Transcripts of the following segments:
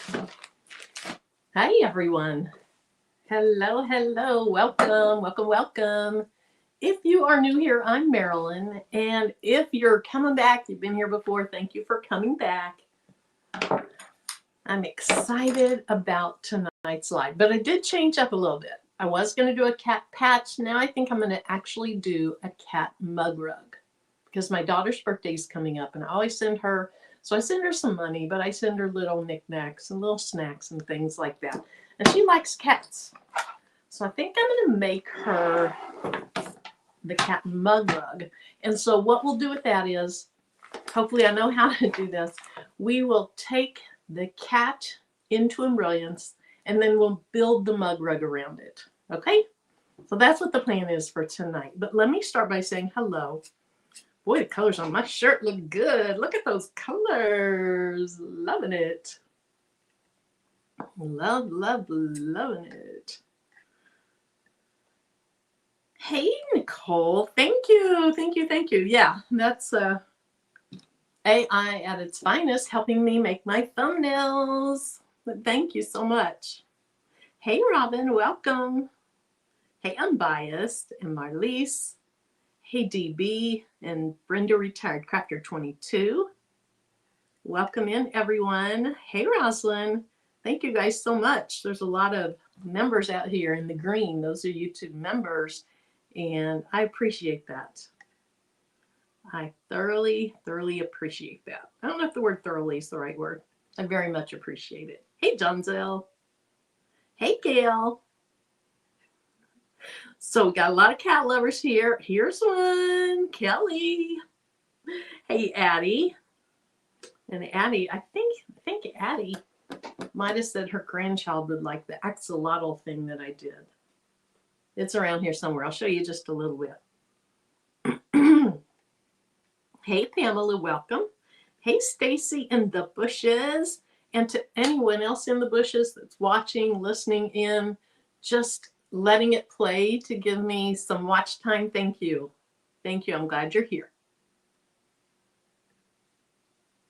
Hi, everyone. Hello, hello. Welcome, welcome, welcome. If you are new here, I'm Marilyn. And if you're coming back, you've been here before, thank you for coming back. I'm excited about tonight's live, but I did change up a little bit. I was going to do a cat patch. Now I think I'm going to actually do a cat mug rug because my daughter's birthday is coming up and I always send her. So I send her some money, but I send her little knickknacks and little snacks and things like that. And she likes cats. So I think I'm going to make her the cat mug rug. And so what we'll do with that is, hopefully I know how to do this. We will take the cat into Embrilliance and then we'll build the mug rug around it. Okay? So that's what the plan is for tonight. But let me start by saying hello. Boy, the colors on my shirt look good. Look at those colors. Loving it. Love, love, loving it. Hey, Nicole. Thank you. Thank you. Thank you. Yeah, that's AI at its finest, helping me make my thumbnails. But thank you so much. Hey, Robin. Welcome. Hey, Unbiased and Marlise. Hey, DB and Brenda Retired Crafter 22. Welcome in, everyone. Hey, Rosalind. Thank you guys so much. There's a lot of members out here in the green. Those are YouTube members, and I appreciate that. I thoroughly, thoroughly appreciate that. I don't know if the word thoroughly is the right word. I very much appreciate it. Hey, Dunzel. Hey, Gail. So we got a lot of cat lovers here. Here's one, Kelly. Hey, Addie. And Addie, I think Addie might have said her grandchild would like the axolotl thing that I did. It's around here somewhere. I'll show you just a little bit. Hey, Pamela, welcome. Hey, Stacy in the bushes. And to anyone else in the bushes that's watching, listening in, just letting it play to give me some watch time. Thank you. Thank you. I'm glad you're here.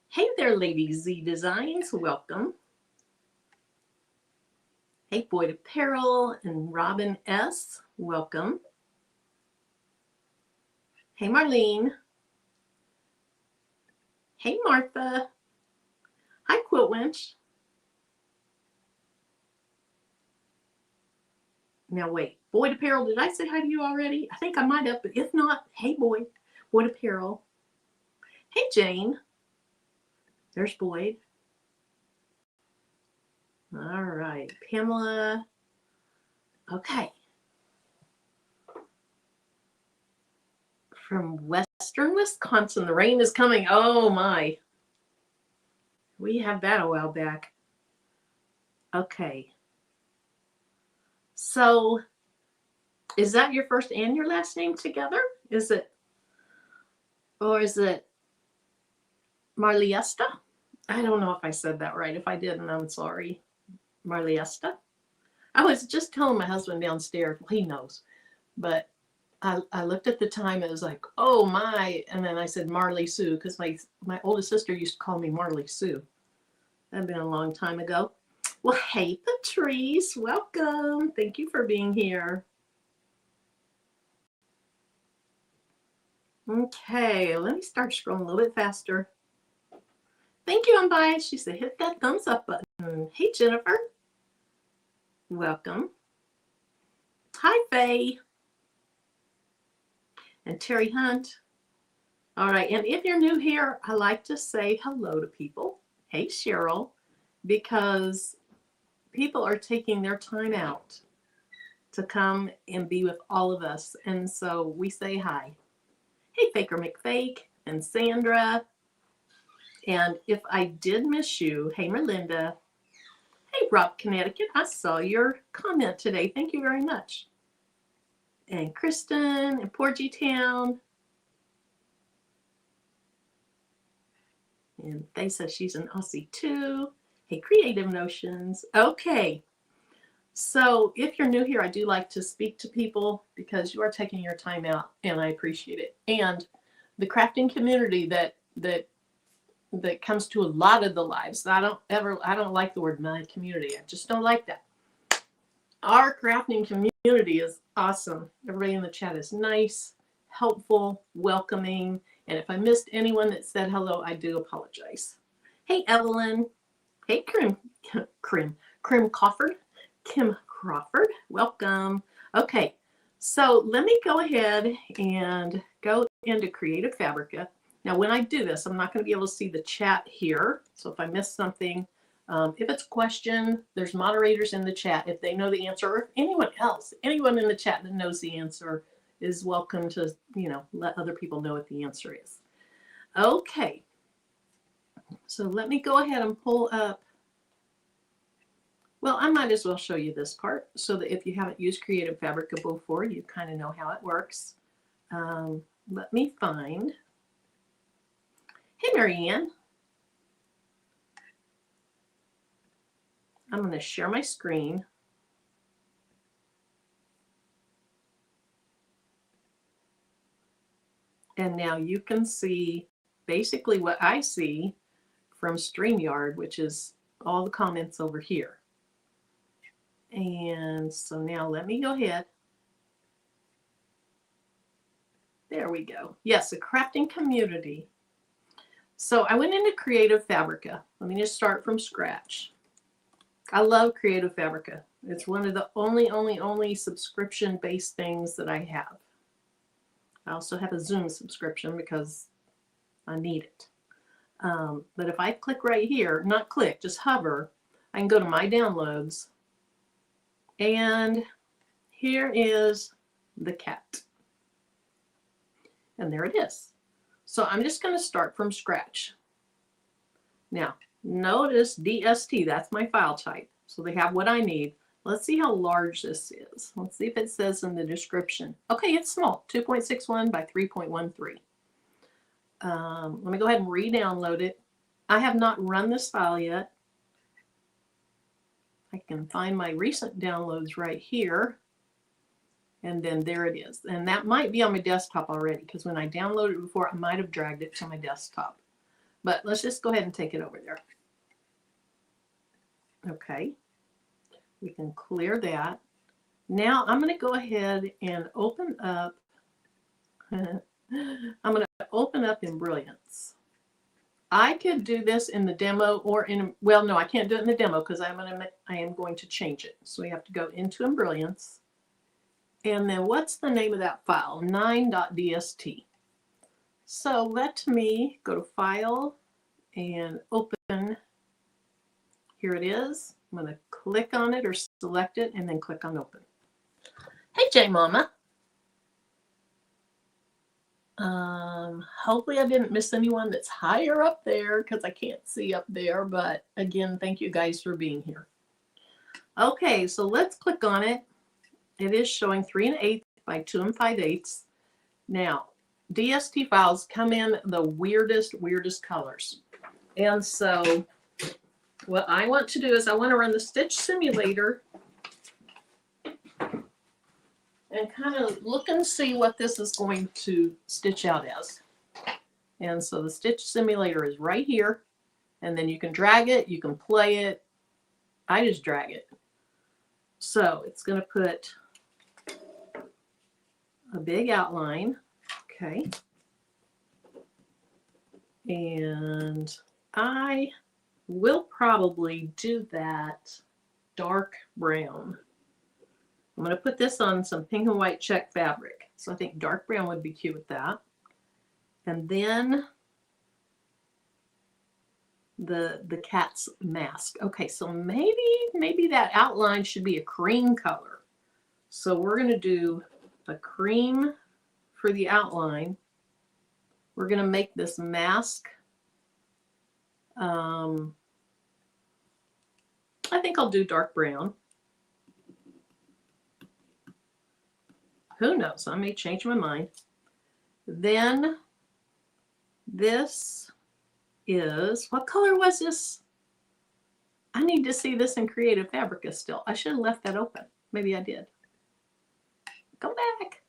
Hey there, Lady Z Designs. Welcome. Hey, Boyd Apparel and Robin S. Welcome. Hey, Marlene. Hey, Martha. Hi, Quilt Winch. Now, wait. Boyd Apparel, did I say hi to you already? I think I might have, but if not, hey, Boyd. Boyd Apparel. Hey, Jane. There's Boyd. All right. Pamela. Okay. From Western Wisconsin, the rain is coming. Oh, my. We had that a while back. Okay. So, is that your first and your last name together? Is it, or is it Marliesta? I don't know if I said that right. If I didn't, I'm sorry. Marliesta? I was just telling my husband downstairs, well, he knows, but I looked at the time, it was like, oh my, and then I said Marley Sue, because my oldest sister used to call me Marley Sue. That'd been a long time ago. Well, hey, Patrice, welcome. Thank you for being here. Okay, let me start scrolling a little bit faster. Thank you, Unbiased. She said, hit that thumbs up button. Hey, Jennifer. Welcome. Hi, Faye. And Terry Hunt. All right, and if you're new here, I like to say hello to people. Hey, Cheryl, because people are taking their time out to come and be with all of us. And so we say hi. Hey, Faker McFake and Sandra. And if I did miss you, hey, Merlinda. Hey, Rob, Connecticut. I saw your comment today. Thank you very much. And Kristen and Porgy Town. And they said she's an Aussie too. Hey, Creative Notions. Okay. So if you're new here, I do like to speak to people because you are taking your time out and I appreciate it. And the crafting community that that comes to a lot of the lives. I don't like the word my community. I just don't like that. Our crafting community is awesome. Everybody in the chat is nice, helpful, welcoming. And if I missed anyone that said hello, I do apologize. Hey, Evelyn. Hey, Kim Crawford. Kim Crawford, welcome. Okay, so let me go ahead and go into Creative Fabrica. Now, when I do this, I'm not going to be able to see the chat here. So if I miss something, if it's a question, there's moderators in the chat. If they know the answer, or if anyone else, anyone in the chat that knows the answer is welcome to, let other people know what the answer is. Okay, so let me go ahead and pull up. Well, I might as well show you this part so that if you haven't used Creative Fabrica before, you kind of know how it works. Let me find. Hey, Marianne. I'm going to share my screen. And now you can see basically what I see from StreamYard, which is all the comments over here. And so now let me go ahead. There we go. Yes, a crafting community. So I went into Creative Fabrica. Let me just start from scratch. I love Creative Fabrica. It's one of the only subscription-based things that I have. I also have a Zoom subscription because I need it. But if I click right here, not click, just hover, I can go to My Downloads. And here is the cat. And there it is. So I'm just going to start from scratch. Now, notice DST, that's my file type. So they have what I need. Let's see how large this is. Let's see if it says in the description. Okay, it's small, 2.61 by 3.13. Let me go ahead and re-download it. I have not run this file yet. I can find my recent downloads right here. And then there it is. And that might be on my desktop already, because when I downloaded it before, I might have dragged it to my desktop. But let's just go ahead and take it over there. Okay. We can clear that. Now I'm going to go ahead and open up. I'm going to open up Embrilliance. I could do this in the demo or in, well, no, I can't do it in the demo because I am going to change it. So we have to go into Embrilliance. And then what's the name of that file? 9.dst. So let me go to File and Open. Here it is. I'm going to click on it or select it and then click on Open. Hey, J Mama. Hopefully I didn't miss anyone that's higher up there because I can't see up there. But again, thank you guys for being here. Okay, so let's click on it. It is showing 3 1/8 by 2 5/8. Now, DST files come in the weirdest colors. And so what I want to do is I want to run the Stitch Simulator and kind of look and see what this is going to stitch out as. And so the Stitch Simulator is right here. And then you can drag it, you can play it. I just drag it. So it's going to put a big outline. Okay. And I will probably do that dark brown. I'm going to put this on some pink and white check fabric. So I think dark brown would be cute with that. And then the cat's mask. Okay, so maybe that outline should be a cream color. So we're going to do a cream for the outline. We're going to make this mask. I think I'll do dark brown. Who knows? I may change my mind. Then this is, what color was this? I need to see this in Creative Fabrica still. I should have left that open. Maybe I did. Go back.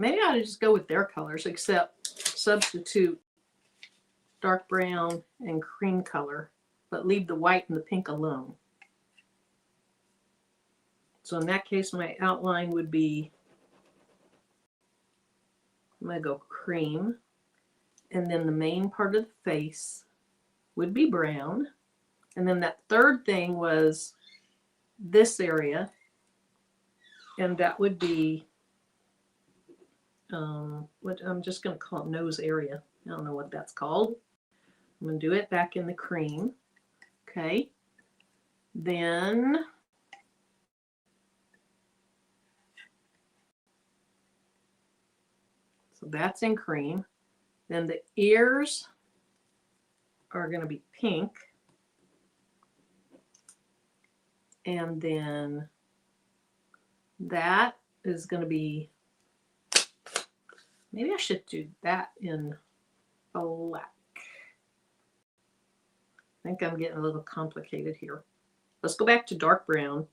Maybe I ought to just go with their colors, except substitute dark brown and cream color, but leave the white and the pink alone. So in that case, my outline would be, I'm going to go cream, and then the main part of the face would be brown. And then that third thing was this area, and that would be, what I'm just going to call it nose area. I don't know what that's called. I'm going to do it back in the cream. Okay. Then so that's in cream. Then the ears are going to be pink. And then that is going to be, maybe I should do that in black. I think I'm getting a little complicated here. Let's go back to dark brown.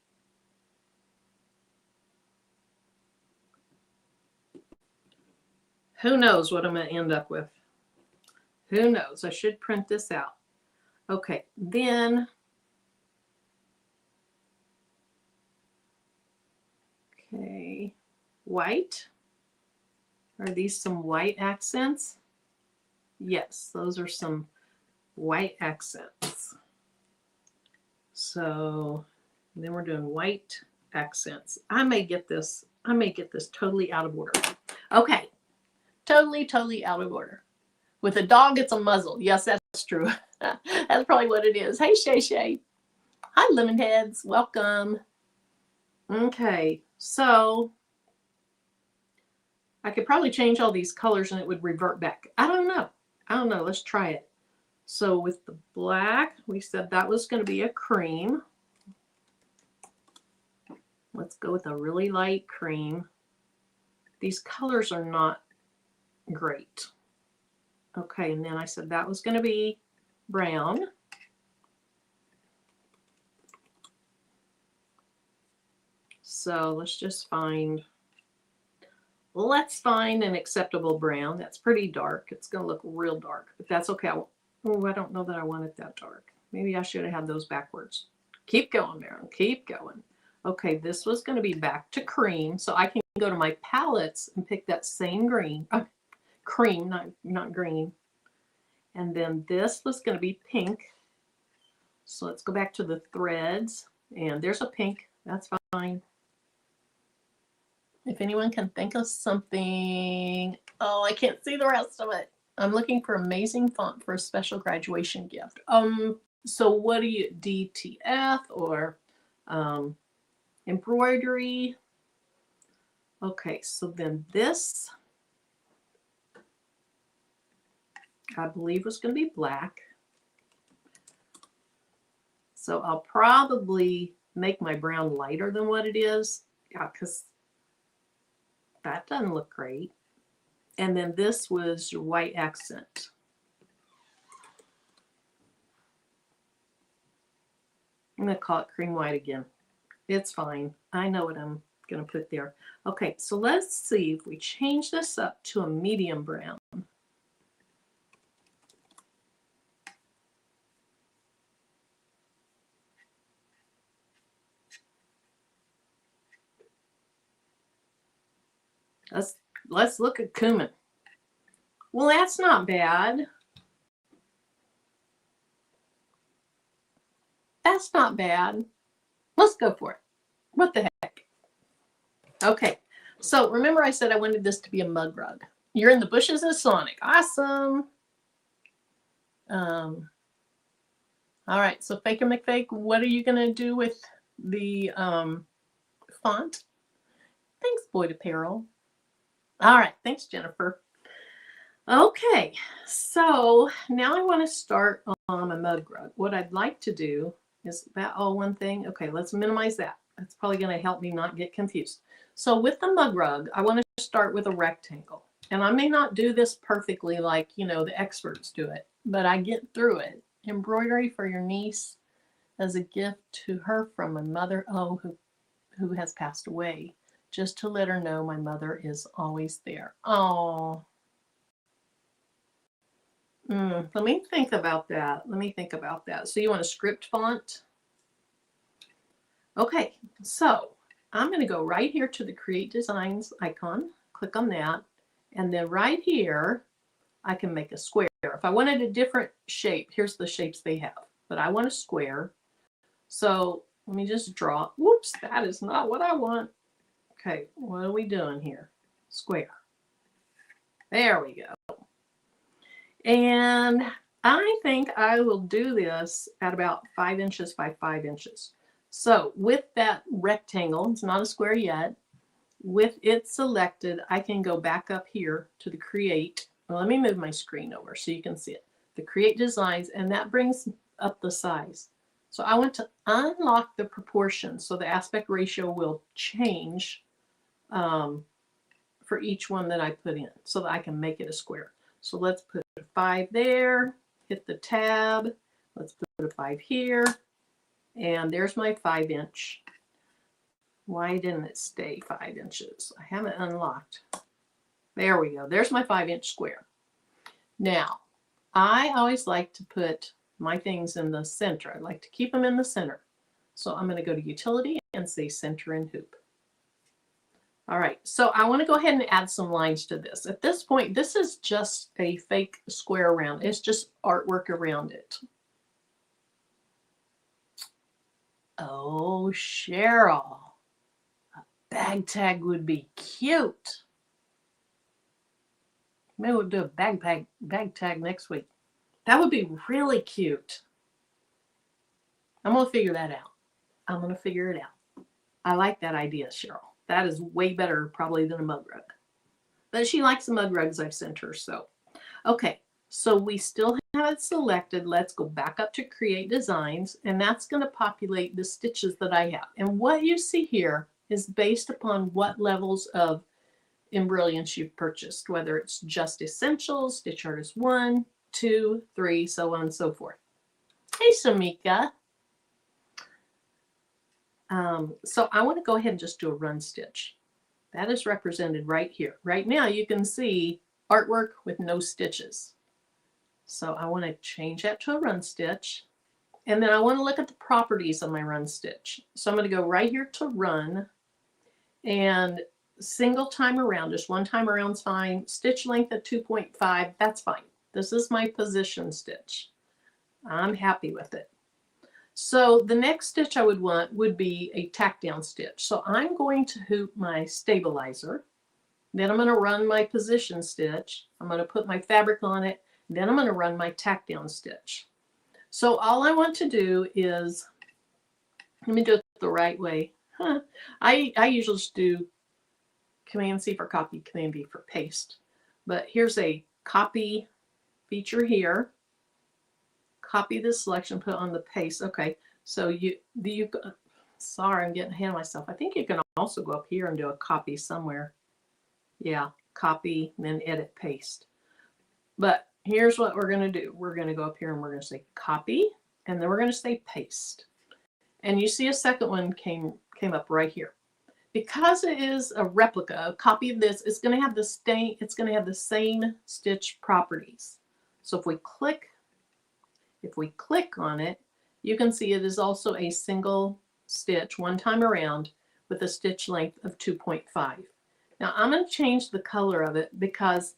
Who knows what I'm going to end up with? Who knows? I should print this out. Okay, then okay, white. Are these some white accents? Yes, those are some white accents. So then we're doing white accents. I may get this totally out of order. Okay, totally out of order. With a dog, it's a muzzle. Yes, that's true. That's probably what it is. Hey, Shay Shay. Hi, Lemonheads. Welcome. Okay, so I could probably change all these colors and it would revert back. I don't know. Let's try it. So with the black, we said that was going to be a cream. Let's go with a really light cream. These colors are not great. Okay, and then I said that was going to be brown. So let's find an acceptable brown. That's pretty dark. It's going to look real dark, but that's okay. Oh, I don't know that I want it that dark. Maybe I should have had those backwards. Keep going, Marilyn. Keep going. Okay, this was going to be back to cream, so I can go to my palettes and pick that same green. Cream, not green. And then this was going to be pink. So let's go back to the threads. And there's a pink. That's fine. If anyone can think of something. Oh, I can't see the rest of it. I'm looking for amazing font for a special graduation gift. So what do you, DTF or embroidery? Okay, so then this, I believe, was going to be black. So I'll probably make my brown lighter than what it is. Yeah, because that doesn't look great. And then this was your white accent. I'm going to call it cream white again. It's fine. I know what I'm going to put there. Okay, so let's see if we change this up to a medium brown. Let's look at cumin. Well, that's not bad. That's not bad. Let's go for it. What the heck? Okay, so remember I said I wanted this to be a mug rug. You're in the bushes of Sonic. Awesome. All right, so Faker McFake, what are you going to do with the font? Thanks, Boyd Apparel. All right, thanks, Jennifer. Okay, so now I want to start on a mug rug. What I'd like to do is that all one thing. Okay, let's minimize that. That's probably going to help me not get confused. So with the mug rug, I want to start with a rectangle. And I may not do this perfectly like, you know, the experts do it, but I get through it. Embroidery for your niece as a gift to her from a mother, who has passed away. just to let her know my mother is always there. Oh. Let me think about that. Let me think about that. So you want a script font? Okay, so I'm going to go right here to the Create Designs icon, click on that, and then right here, I can make a square. If I wanted a different shape, here's the shapes they have, but I want a square. So let me just draw. Whoops, that is not what I want. Okay, what are we doing here? Square. There we go. And I think I will do this at about 5 inches by 5 inches. So with that rectangle, it's not a square yet, with it selected, I can go back up here to the Create. Well, let me move my screen over so you can see it. The Create Designs, and that brings up the size. So I want to unlock the proportions so the aspect ratio will change for each one that I put in so that I can make it a square. So let's put a 5 there, hit the tab, let's put a 5 here, and there's my 5 inch. Why didn't it stay 5 inches? I haven't unlocked. There we go. There's my 5 inch square. Now, I always like to put my things in the center. I like to keep them in the center. So I'm going to go to Utility and say Center and Hoop. All right, so I want to go ahead and add some lines to this. At this point, this is just a fake square around. It's just artwork around it. Oh, Cheryl, a bag tag would be cute. Maybe we'll do a bag tag next week. That would be really cute. I'm going to figure that out. I'm going to figure it out. I like that idea, Cheryl. That is way better probably than a mug rug. But she likes the mug rugs I've sent her. So, okay. So we still have it selected. Let's go back up to Create Designs. And that's going to populate the stitches that I have. And what you see here is based upon what levels of Embrilliance you've purchased, whether it's just Essentials, Stitch Artist 1, 2, 3, so on and so forth. Hey, Samika. So I want to go ahead and just do a run stitch. That is represented right here. Right now you can see artwork with no stitches. So I want to change that to a run stitch. And then I want to look at the properties of my run stitch. So I'm going to go right here to run, and single time around, just one time around is fine. Stitch length at 2.5, that's fine. This is my position stitch. I'm happy with it. So the next stitch I would want would be a tack down stitch. So I'm going to hoop my stabilizer. Then I'm going to run my position stitch. I'm going to put my fabric on it. Then I'm going to run my tack down stitch. So all I want to do is, let me do it the right way. I usually just do Command C for copy, Command V for paste. But here's a copy feature here. Copy this selection, put on the paste. Okay, so sorry, I'm getting ahead of myself. I think you can also go up here and do a copy somewhere. Yeah, copy, then edit, paste. But here's what we're going to do. We're going to go up here and we're going to say copy, and then we're going to say paste. And you see a second one came up right here. Because it is a replica, a copy of this, it's going to have the same stitch properties. So if we click on it, you can see it is also a single stitch one time around with a stitch length of 2.5. Now I'm going to change the color of it because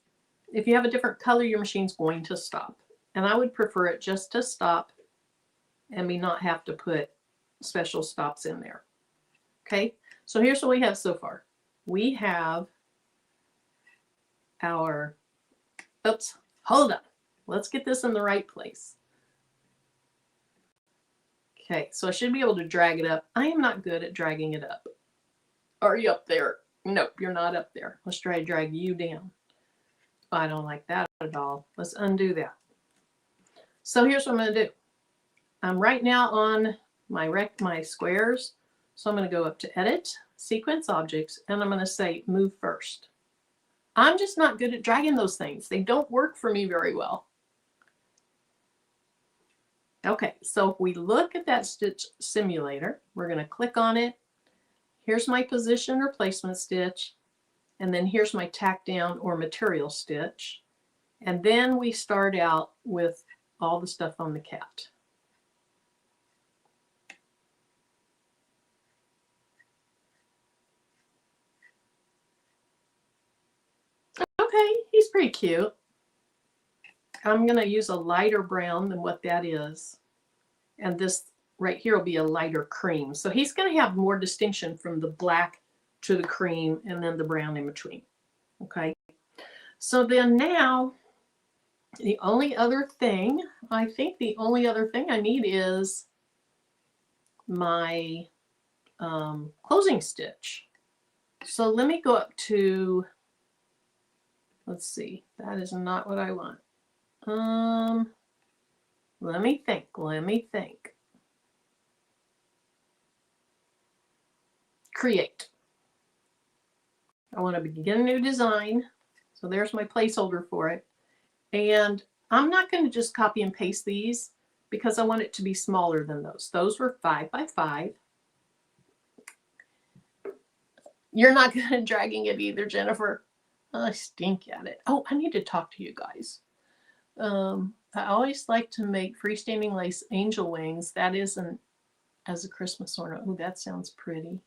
if you have a different color, your machine's going to stop. And I would prefer it just to stop and me not have to put special stops in there. Okay, so here's what we have so far. We have our, oops, hold on. Let's get this in the right place. Okay, so I should be able to drag it up. I am not good at dragging it up. Are you up there? Nope, you're not up there. Let's try to drag you down. I don't like that at all. Let's undo that. So here's what I'm going to do. I'm right now on my squares. So I'm going to go up to Edit, Sequence Objects, and I'm going to say Move First. I'm just not good at dragging those things. They don't work for me very well. Okay, so if we look at that stitch simulator, we're going to click on it, here's my position replacement stitch, and then here's my tack down or material stitch. And then we start out with all the stuff on the cat. Okay, he's pretty cute. I'm going to use a lighter brown than what that is. And this right here will be a lighter cream. So he's going to have more distinction from the black to the cream and then the brown in between. Okay. So then now, the only other thing, I think the only other thing I need is my closing stitch. So let me go up to, let's see, that is not what I want. Let me think. Create. I want to begin a new design. So there's my placeholder for it. And I'm not going to just copy and paste these because I want it to be smaller than those. Those were 5 by 5. You're not good at dragging it either, Jennifer. I stink at it. Oh, I need to talk to you guys. I always like to make freestanding lace angel wings. That isn't as a Christmas ornament. Oh, that sounds pretty.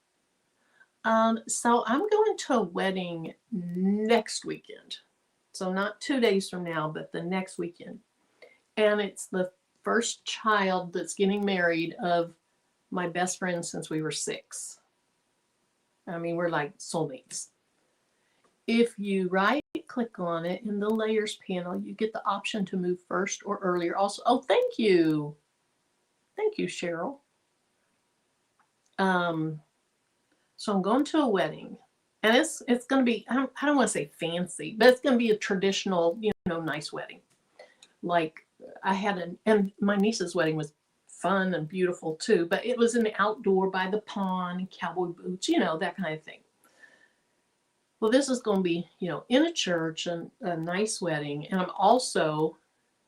So I'm going to a wedding next weekend. So not 2 days from now, but the next weekend. And it's the first child that's getting married of my best friend since we were 6. I mean, we're like soulmates. If you right-click on it in the layers panel, you get the option to move first or earlier. Also, oh, thank you. Thank you, Cheryl. So I'm going to a wedding. And it's going to be, I don't want to say fancy, but it's going to be a traditional, nice wedding. Like I had and my niece's wedding was fun and beautiful too, but it was in the outdoor by the pond and cowboy boots, that kind of thing. Well, this is going to be, in a church and a nice wedding. And I'm also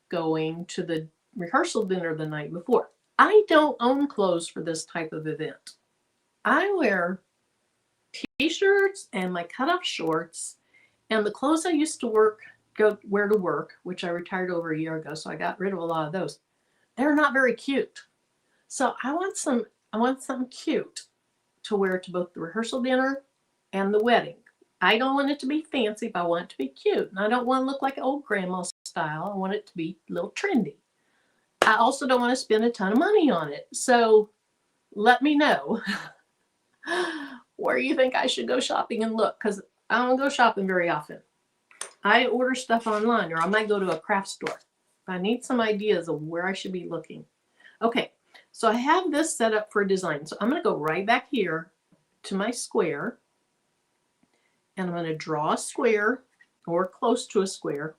going to the rehearsal dinner the night before. I don't own clothes for this type of event. I wear t-shirts and my cutoff shorts and the clothes I used to wear to work, which I retired over a year ago, so I got rid of a lot of those. They're not very cute. So I want something cute to wear to both the rehearsal dinner and the wedding. I don't want it to be fancy, but I want it to be cute. And I don't want to look like old grandma style. I want it to be a little trendy. I also don't want to spend a ton of money on it. So let me know where you think I should go shopping and look, because I don't go shopping very often. I order stuff online, or I might go to a craft store. I need some ideas of where I should be looking. Okay, so I have this set up for design. So I'm going to go right back here to my square. And I'm going to draw a square or close to a square.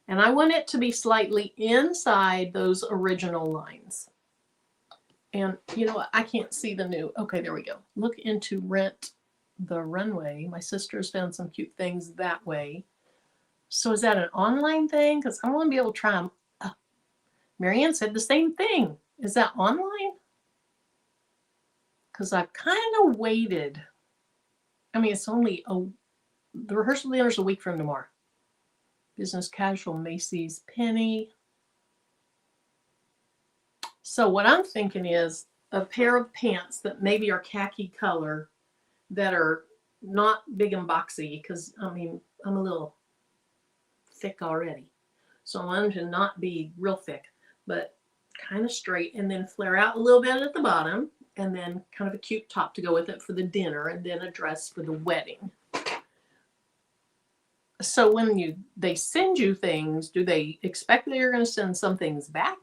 And I want it to be slightly inside those original lines. And you know what? I can't see the new. Okay, there we go. Look into Rent the Runway. My sister's found some cute things that way. So is that an online thing? Because I want to be able to try them. Marianne said the same thing. Is that online? Because I've kind of waited. I mean, it's only the rehearsal dinner's a week from tomorrow. Business casual, Macy's, Penny. So what I'm thinking is a pair of pants that maybe are khaki color that are not big and boxy, because I mean, I'm a little thick already. So I want them to not be real thick, but kind of straight, and then flare out a little bit at the bottom, and then kind of a cute top to go with it for the dinner, and then a dress for the wedding. So when they send you things, do they expect that you're going to send some things back?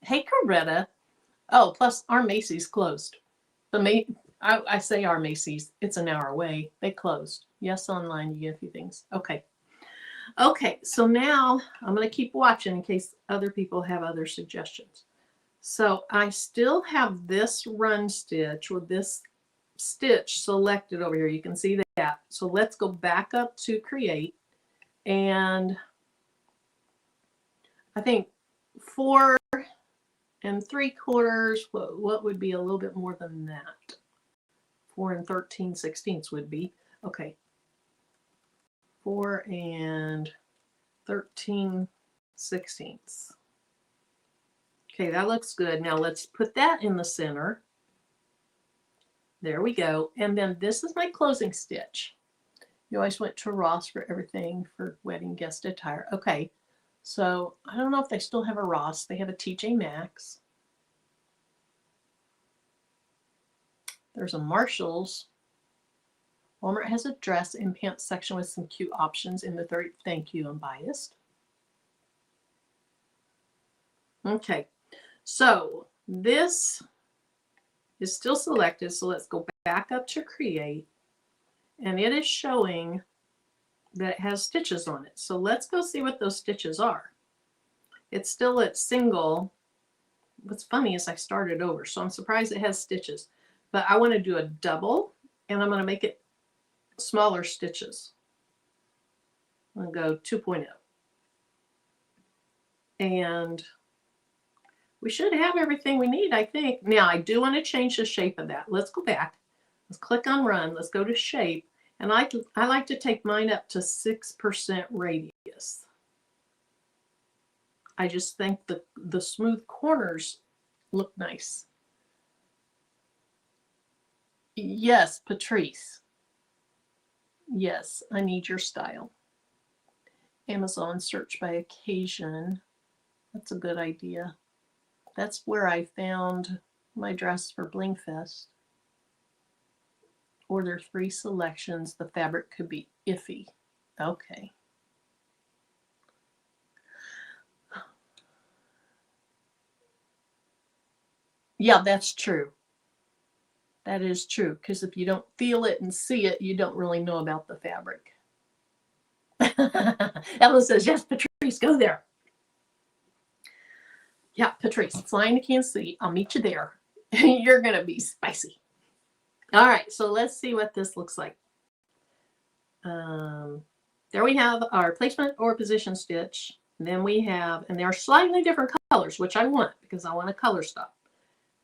Hey, Coretta. Oh, plus our Macy's closed. I say our Macy's. It's an hour away. They closed. Yes, online you get a few things. Okay. Okay, so now I'm going to keep watching in case other people have other suggestions. So I still have this run stitch with this stitch selected over here. You can see that. So let's go back up to create. And I think 4 3/4. What would be a little bit more than that? 4 13/16 would be. Okay. 4 13/16. Okay, that looks good. Now let's put that in the center. There we go. And then this is my closing stitch. You always went to Ross for everything for wedding guest attire. Okay, so I don't know if they still have a Ross. They have a TJ Maxx. There's a Marshalls. Walmart has a dress and pants section with some cute options in the 30. Thank you, Unbiased. Okay, so this is still selected. So let's go back up to create. And it is showing that it has stitches on it. So let's go see what those stitches are. It's still at single. What's funny is I started over, so I'm surprised it has stitches. But I want to do a double, and I'm going to make it smaller stitches. I'm going to go 2.0. And we should have everything we need, I think. Now, I do want to change the shape of that. Let's go back. Let's click on Run. Let's go to Shape. And I like to take mine up to 6% radius. I just think the smooth corners look nice. Yes, Patrice. Yes, I need your style. Amazon search by occasion. That's a good idea. That's where I found my dress for Blingfest. Order 3 selections. The fabric could be iffy. Okay. Yeah, that's true. That is true, because if you don't feel it and see it, you don't really know about the fabric. Ellen says, yes, Patrice, go there. Yeah, Patrice, flying to Kansas City. I'll meet you there. You're going to be spicy. All right, so let's see what this looks like. There we have our placement or position stitch. And then we have, and they're slightly different colors, which I want because I want to color stuff.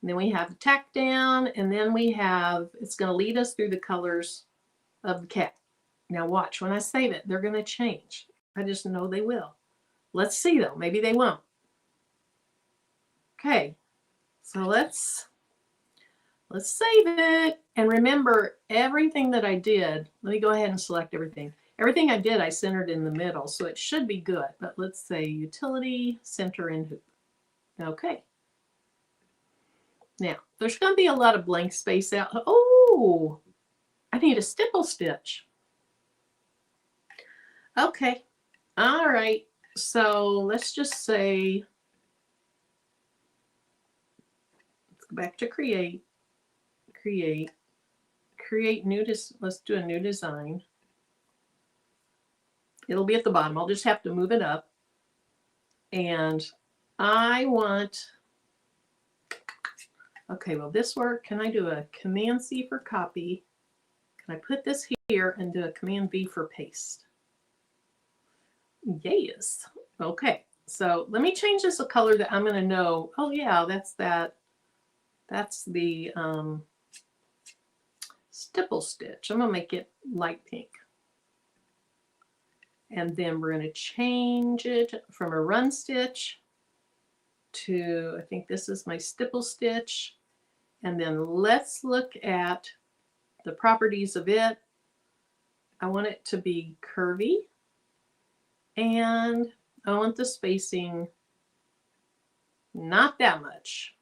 And then we have the tack down, and then we have, it's going to lead us through the colors of the cat. Now watch, when I save it, they're going to change. I just know they will. Let's see though, maybe they won't. Okay, so let's save it. And remember, everything that I did, let me go ahead and select everything. Everything I did, I centered in the middle, so it should be good. But let's say Utility, Center in Hoop. Okay. Now, there's going to be a lot of blank space out. Oh, I need a stipple stitch. Okay. All right. So let's just say, let's go back to create new, let's do a new design. It'll be at the bottom. I'll just have to move it up. And I want, okay, will this work? Can I do a Command C for copy? Can I put this here and do a Command V for paste? Yes. Okay, so let me change this a color that I'm going to know. Oh yeah, that's that. That's the stipple stitch. I'm going to make it light pink. And then we're going to change it from a run stitch to, I think this is my stipple stitch. And then let's look at the properties of it. I want it to be curvy. And I want the spacing not that much.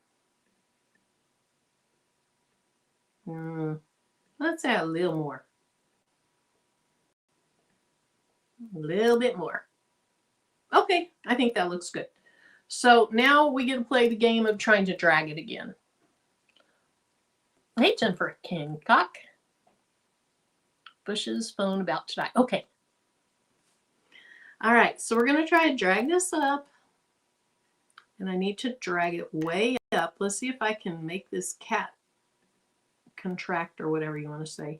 Let's add a little more. A little bit more. Okay, I think that looks good. So now we get to play the game of trying to drag it again. Hey, Jennifer Hancock. Bush's phone about to die. Okay. All right, so we're going to try to drag this up. And I need to drag it way up. Let's see if I can make this cat contract or whatever you want to say.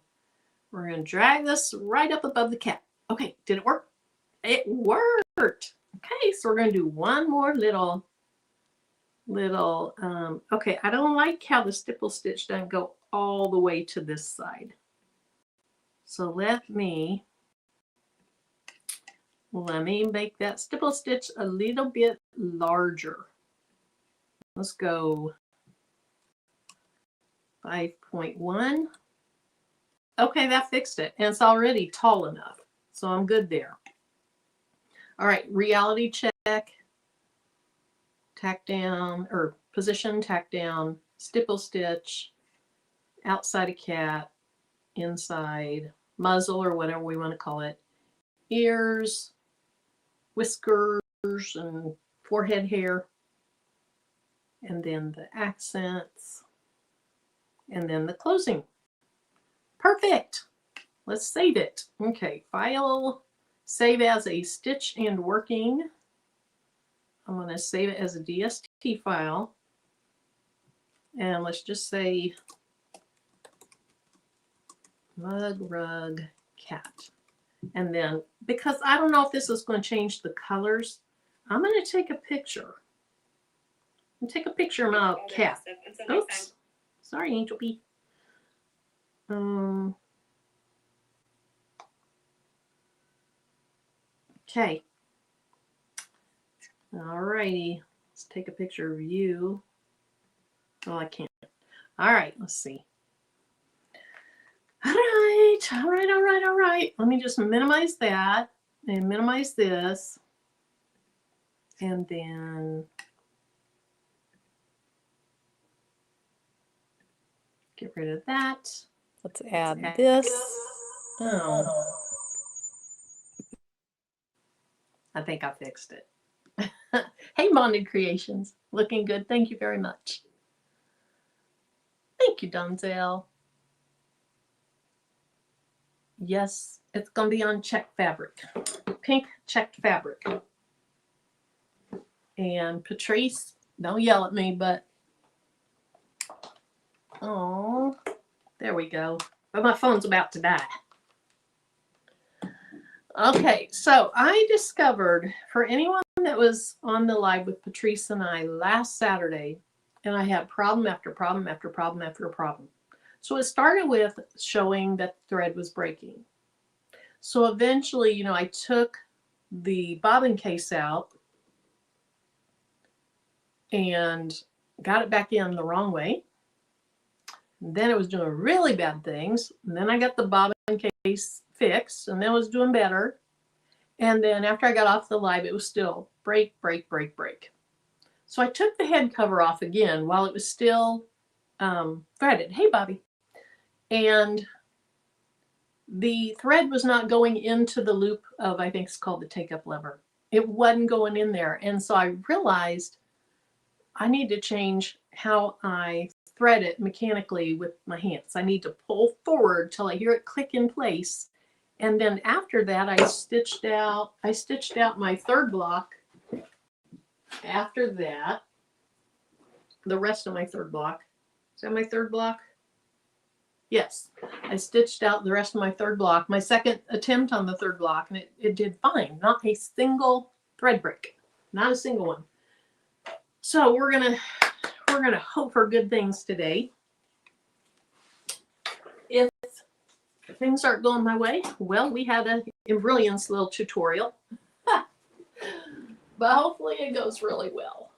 We're going to drag this right up above the cat. Okay, did it work? It worked. Okay, so we're going to do one more little little, okay, I don't like how the stipple stitch doesn't go all the way to this side. So let me make that stipple stitch a little bit larger. Let's go 5.1. Okay, that fixed it. And it's already tall enough. So I'm good there. All right, reality check. Tack down, or position, tack down, stipple stitch, outside a cat, inside, muzzle, or whatever we want to call it, ears, whiskers, and forehead hair, and then the accents, and then the closing. Perfect. Let's save it. Okay, file, save as a stitch and working. I'm going to save it as a DST file. And let's just say mug rug cat. And then, because I don't know if this is going to change the colors, I'm going to take a picture. Take a picture of my cat. Oops. Sorry, Angel B. Okay. All righty. Let's take a picture of you. Oh, I can't. All right. Let's see. All right. All right. All right. All right. Let me just minimize that and minimize this. And then get rid of that. Let's add this. Oh. I think I fixed it. Hey, Bonded Creations. Looking good. Thank you very much. Thank you, Donzel. Yes, it's going to be on checked fabric. Pink checked fabric. And Patrice, don't yell at me, but oh, there we go. But my phone's about to die. Okay, so I discovered, for anyone that was on the live with Patrice and I last Saturday, and I had problem after problem after problem after problem. So it started with showing that the thread was breaking. So eventually, you know, I took the bobbin case out and got it back in the wrong way. And then it was doing really bad things. And then I got the bobbin case fixed, and then it was doing better. And then after I got off the live, it was still break, break, break, break. So I took the head cover off again while it was still threaded. Hey, Bobby. And the thread was not going into the loop of, I think it's called the take-up lever. It wasn't going in there. And so I realized I need to change how I thread it mechanically with my hands. I need to pull forward till I hear it click in place. And then after that, I stitched out my third block. After that, the rest of my third block. Is that my third block? Yes. I stitched out the rest of my third block, my second attempt on the third block, and it did fine. Not a single thread break. Not a single one. So we're gonna hope for good things today. If things aren't going my way, well, we had a brilliance little tutorial. But hopefully it goes really well.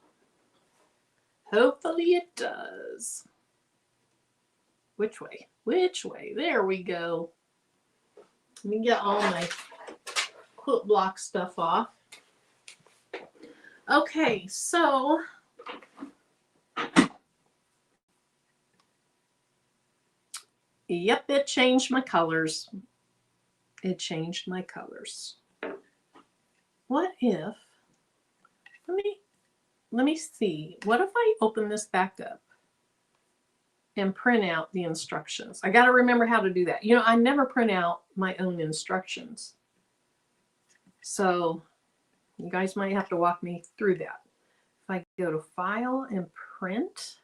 Hopefully it does. Which way? Which way? There we go. Let me get all my quilt block stuff off. Okay, so yep, it changed my colors. It changed my colors. What if, let me see. What if I open this back up and print out the instructions? I got to remember how to do that. You know, I never print out my own instructions. So you guys might have to walk me through that. If I go to File and Print,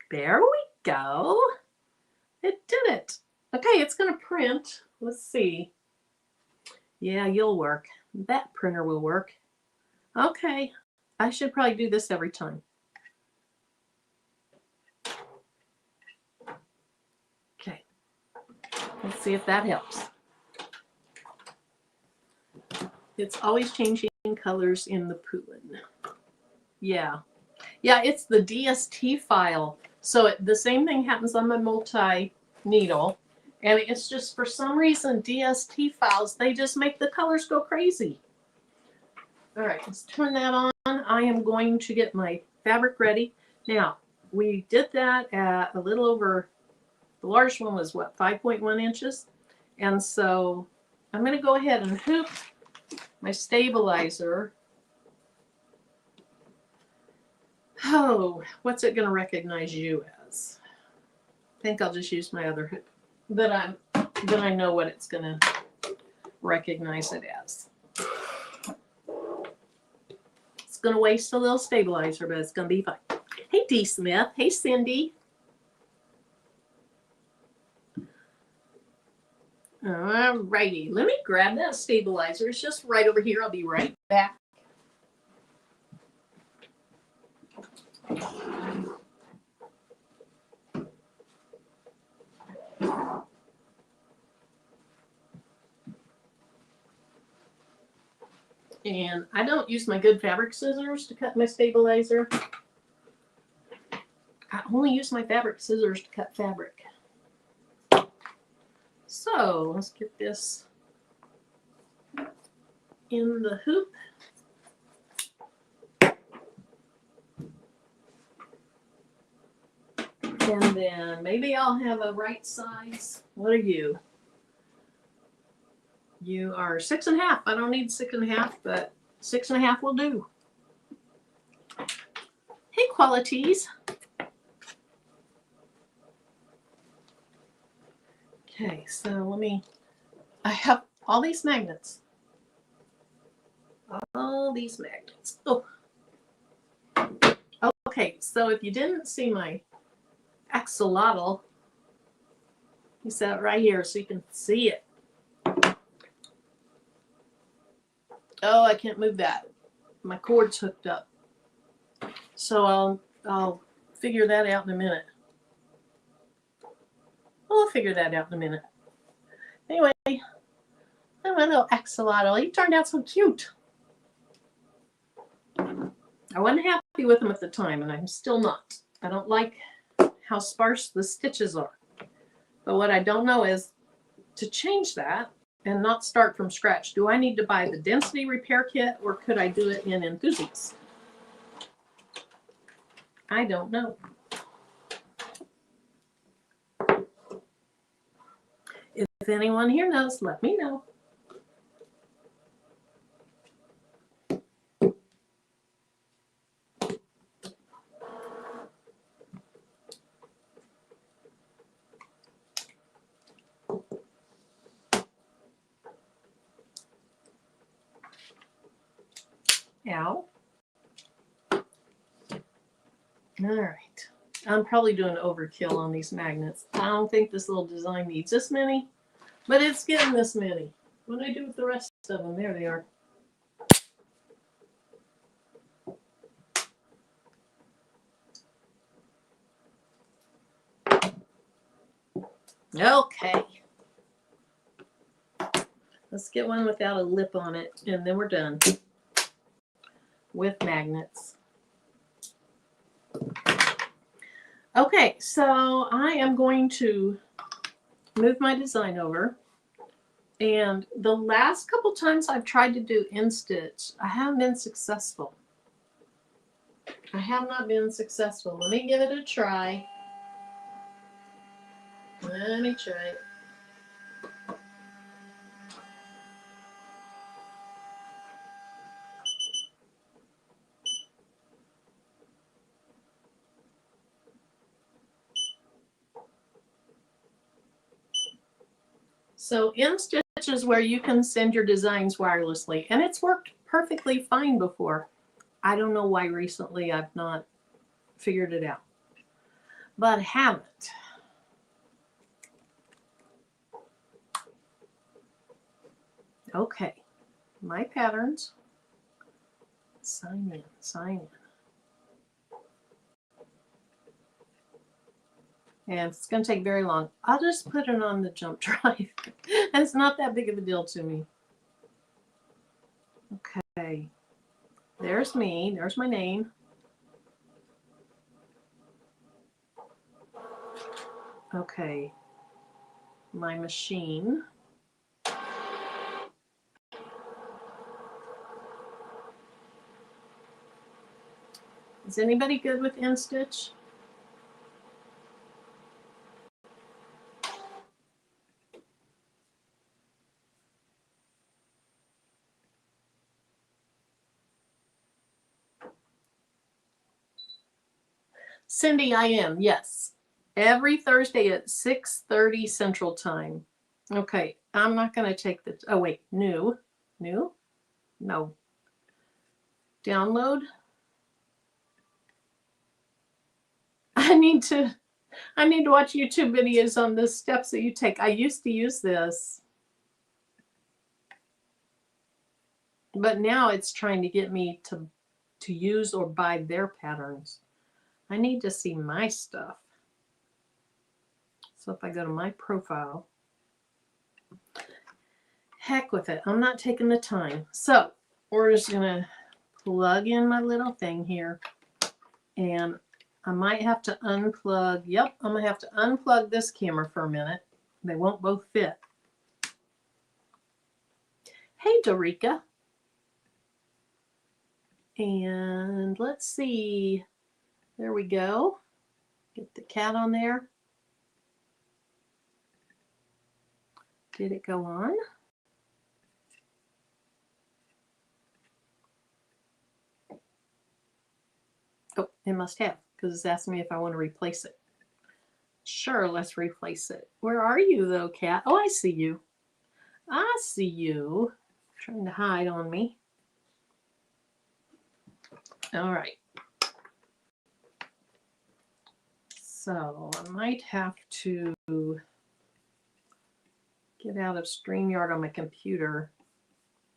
there we go. It did it. Okay, it's going to print. Let's see. Yeah, you'll work. That printer will work. Okay, I should probably do this every time. Okay. Let's see if that helps. It's always changing colors in the Pulin. Yeah. Yeah, it's the DST file. So the same thing happens on my multi-needle. And it's just, for some reason, DST files, they just make the colors go crazy. All right, let's turn that on. I am going to get my fabric ready. Now, we did that at a little over, the largest one was what, 5.1 inches? And so I'm going to go ahead and hoop my stabilizer. Oh, what's it going to recognize you as? I think I'll just use my other hoop that I know what it's going to recognize it as. It's going to waste a little stabilizer, but it's going to be fine. Hey, D. Smith. Hey, Cindy. All righty. Let me grab that stabilizer. It's just right over here. I'll be right back. And I don't use my good fabric scissors to cut my stabilizer. I only use my fabric scissors to cut fabric. So let's get this in the hoop. And then maybe I'll have a right size. What are you? You are 6.5. I don't need 6.5, but 6.5 will do. Hey, qualities. Okay, so I have all these magnets. All these magnets. Oh. Okay, so if you didn't see my axolotl, you set it right here so you can see it. Oh, I can't move that. My cord's hooked up. So I'll figure that out in a minute. I'll figure that out in a minute. Anyway, my little axolotl, he turned out so cute. I wasn't happy with him at the time, and I'm still not. I don't like how sparse the stitches are. But what I don't know is to change that and not start from scratch. Do I need to buy the density repair kit, or could I do it in Enthusiast? I don't know. If anyone here knows, let me know. Ow. All right. I'm probably doing overkill on these magnets. I don't think this little design needs this many, but it's getting this many. What do I do with the rest of them? There they are. Okay. Let's get one without a lip on it, and then we're done with magnets. Okay, so I am going to move my design over. And the last couple times I've tried to do in-stitch, I haven't been successful. I have not been successful. Let me give it a try. Let me try it. So in-stitch is where you can send your designs wirelessly, and it's worked perfectly fine before. I don't know why recently I've not figured it out, but I haven't. Okay, my patterns Sign in, sign in. And it's going to take very long. I'll just put it on the jump drive. It's not that big of a deal to me. Okay. There's me. There's my name. Okay. My machine. Is anybody good with InStitch? Cindy, I am, yes. Every Thursday at 6:30 Central Time. Okay, I'm not going to take the, oh wait, new? No. Download. I need to watch YouTube videos on the steps that you take. I used to use this, but now it's trying to get me to use or buy their patterns. I need to see my stuff. So if I go to my profile, heck with it. I'm not taking the time. So we're just going to plug in my little thing here. And I might have to unplug. Yep, I'm going to have to unplug this camera for a minute. They won't both fit. Hey, Dorica. And let's see. There we go. Get the cat on there. Did it go on? Oh, it must have, because it's asking me if I want to replace it. Sure, let's replace it. Where are you, though, cat? Oh, I see you. I see you. Trying to hide on me. All right. So I might have to get out of StreamYard on my computer,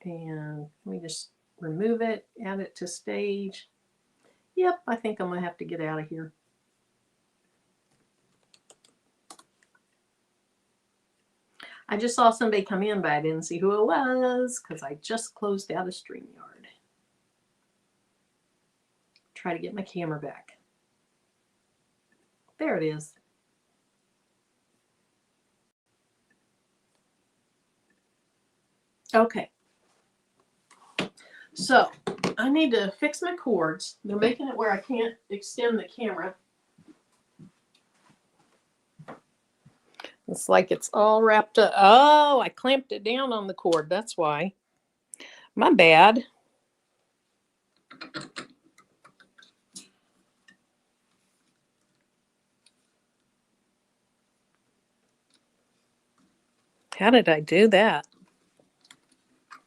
and let me just remove it, add it to stage. Yep, I think I'm going to have to get out of here. I just saw somebody come in, but I didn't see who it was because I just closed out of StreamYard. Try to get my camera back. There it is. Okay. So I need to fix my cords. They're making it where I can't extend the camera. It's like it's all wrapped up. Oh, I clamped it down on the cord. That's why. My bad. How did I do that?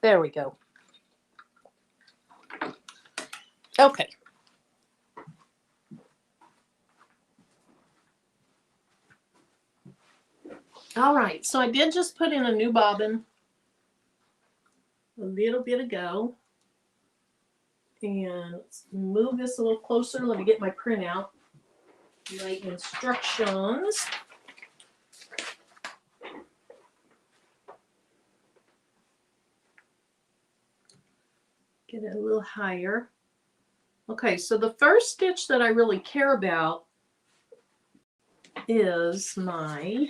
There we go. Okay. All right, so I did just put in a new bobbin a little bit ago. And let's move this a little closer. Let me get my printout. My instructions. Get it a little higher. Okay, so the first stitch that I really care about is my,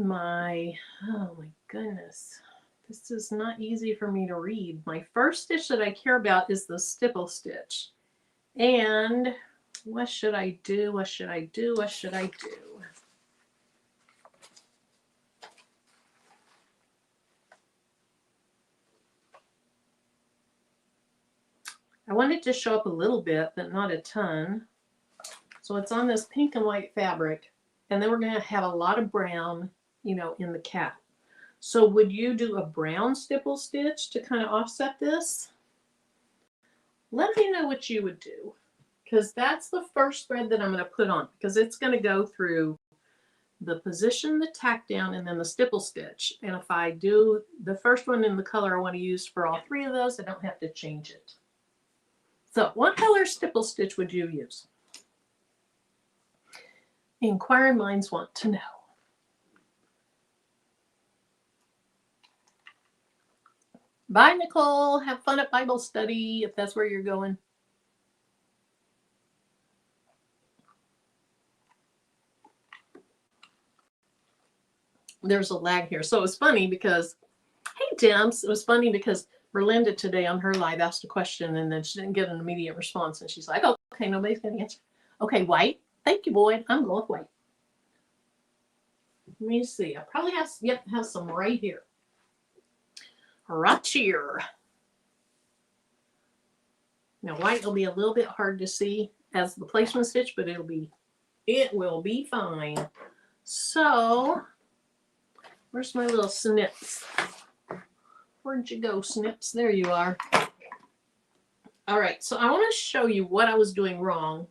oh my goodness. This is not easy for me to read. My first stitch that I care about is the stipple stitch. And what should I do? What should I do? What should I do? I want it to show up a little bit, but not a ton. So it's on this pink and white fabric. And then we're going to have a lot of brown, you know, in the cap. So would you do a brown stipple stitch to kind of offset this? Let me know what you would do, because that's the first thread that I'm going to put on, because it's going to go through the position, the tack down, and then the stipple stitch. And if I do the first one in the color I want to use for all three of those, I don't have to change it. So what color stipple stitch would you use? Inquiring minds want to know. Bye, Nicole. Have fun at Bible study if that's where you're going. There's a lag here. So it was funny because, hey, Dimps, it was funny because Berlinda today on her live asked a question and then she didn't get an immediate response. And she's like, oh, okay, nobody's going to answer. Okay, white. Thank you, Boyd. I'm going with white. Let me see. I probably have, yep, have some right here. Right here. Now, white will be a little bit hard to see as the placement stitch, but it will be fine. So, where's my little snips? Where'd you go, snips? There you are. All right, so I want to show you what I was doing wrong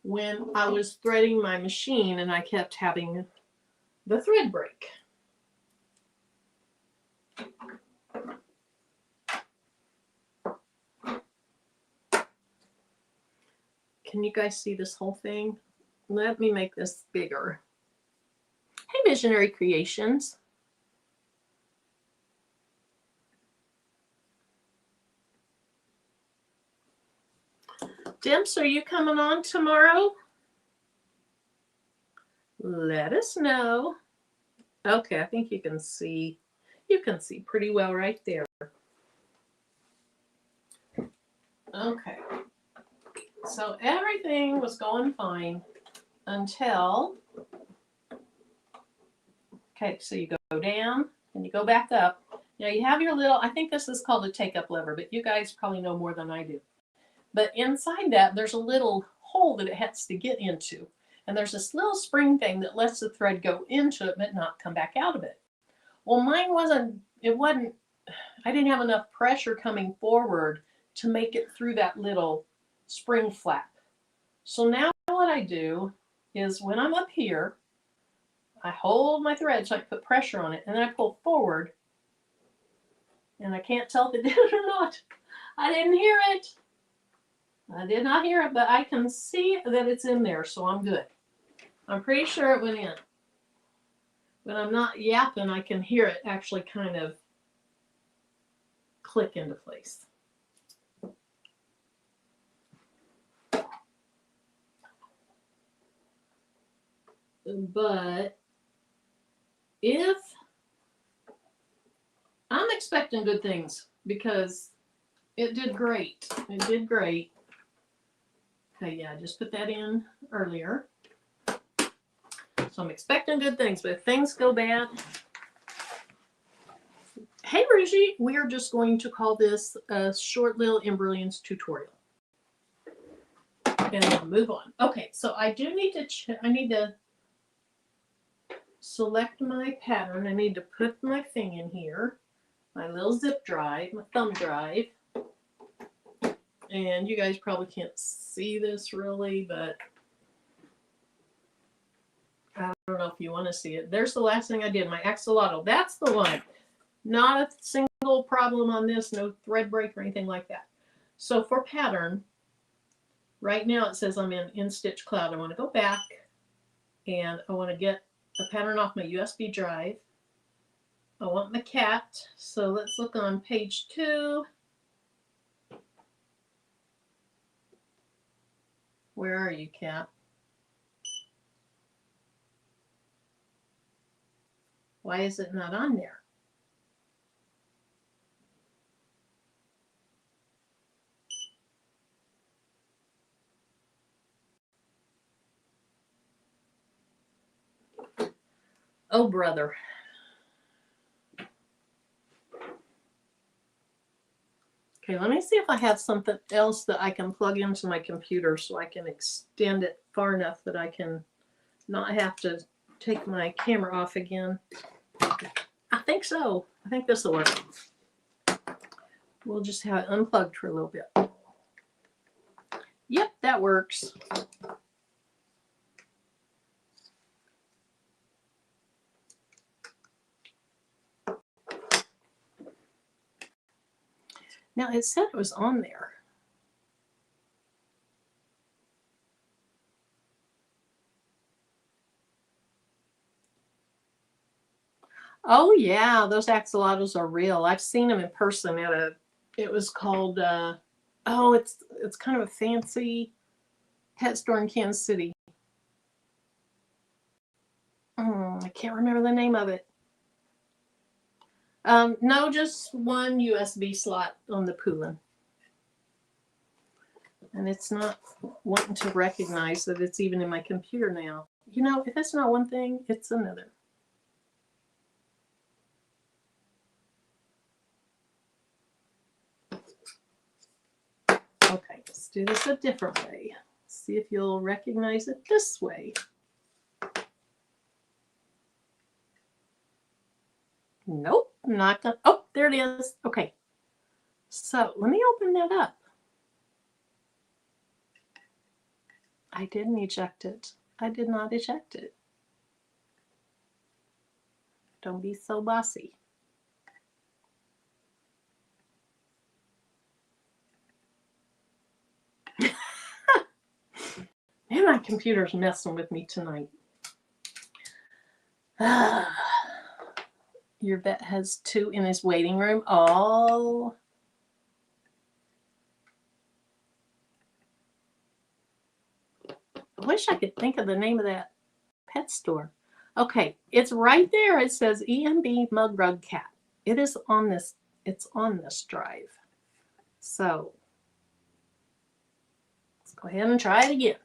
when I was threading my machine and I kept having the thread break. Can you guys see this whole thing? Let me make this bigger. Hey, Visionary Creations. Dimps, are you coming on tomorrow? Let us know. Okay, I think you can see pretty well right there. Okay. So everything was going fine until, okay, so you go down and you go back up. Now you have your little, I think this is called a take-up lever, but you guys probably know more than I do. But inside that, there's a little hole that it has to get into. And there's this little spring thing that lets the thread go into it, but not come back out of it. Well, mine wasn't, I didn't have enough pressure coming forward to make it through that little spring flap. So now what I do is when I'm up here, I hold my thread so I can put pressure on it, and then I pull forward, and I can't tell if it did it or not. I didn't hear it. I did not hear it, but I can see that it's in there, so I'm good. I'm pretty sure it went in. When I'm not yapping, I can hear it actually kind of click into place. But if I'm expecting good things because it did great. It did great. Okay, yeah, I just put that in earlier. So I'm expecting good things, but if things go bad, hey, Reggie, we are just going to call this a short little Embrilliance tutorial. And then move on. Okay, so I do need to select my pattern. I need to put my thing in here, my little zip drive, my thumb drive. And you guys probably can't see this really, but I don't know if you want to see it. There's the last thing I did, my axolotl. That's the one. Not a single problem on this, no thread break or anything like that. So for pattern, right now it says I'm in Stitch Cloud. I want to go back and I want to get a pattern off my USB drive. I want my cat. So let's look on page 2. Where are you, cat? Why is it not on there? Oh, brother. Okay, let me see if I have something else that I can plug into my computer so I can extend it far enough that I can not have to take my camera off again. I think so. I think this will work. We'll just have it unplugged for a little bit. Yep, that works. Now it said it was on there. Oh yeah, those axolotls are real. I've seen them in person at it was called, it's kind of a fancy pet store in Kansas City. I can't remember the name of it. No, just one USB slot on the Poulin. And it's not wanting to recognize that it's even in my computer now. You know, if it's not one thing, it's another. Okay, let's do this a different way. See if you'll recognize it this way. Nope, not gonna. Oh, there it is. Okay. So let me open that up. I didn't eject it. I did not eject it. Don't be so bossy. Man, my computer's messing with me tonight. Your vet has 2 in his waiting room. Oh. I wish I could think of the name of that pet store. Okay, it's right there. It says EMB Mug Rug Cat. It is on this, it's on this drive. So let's go ahead and try it again.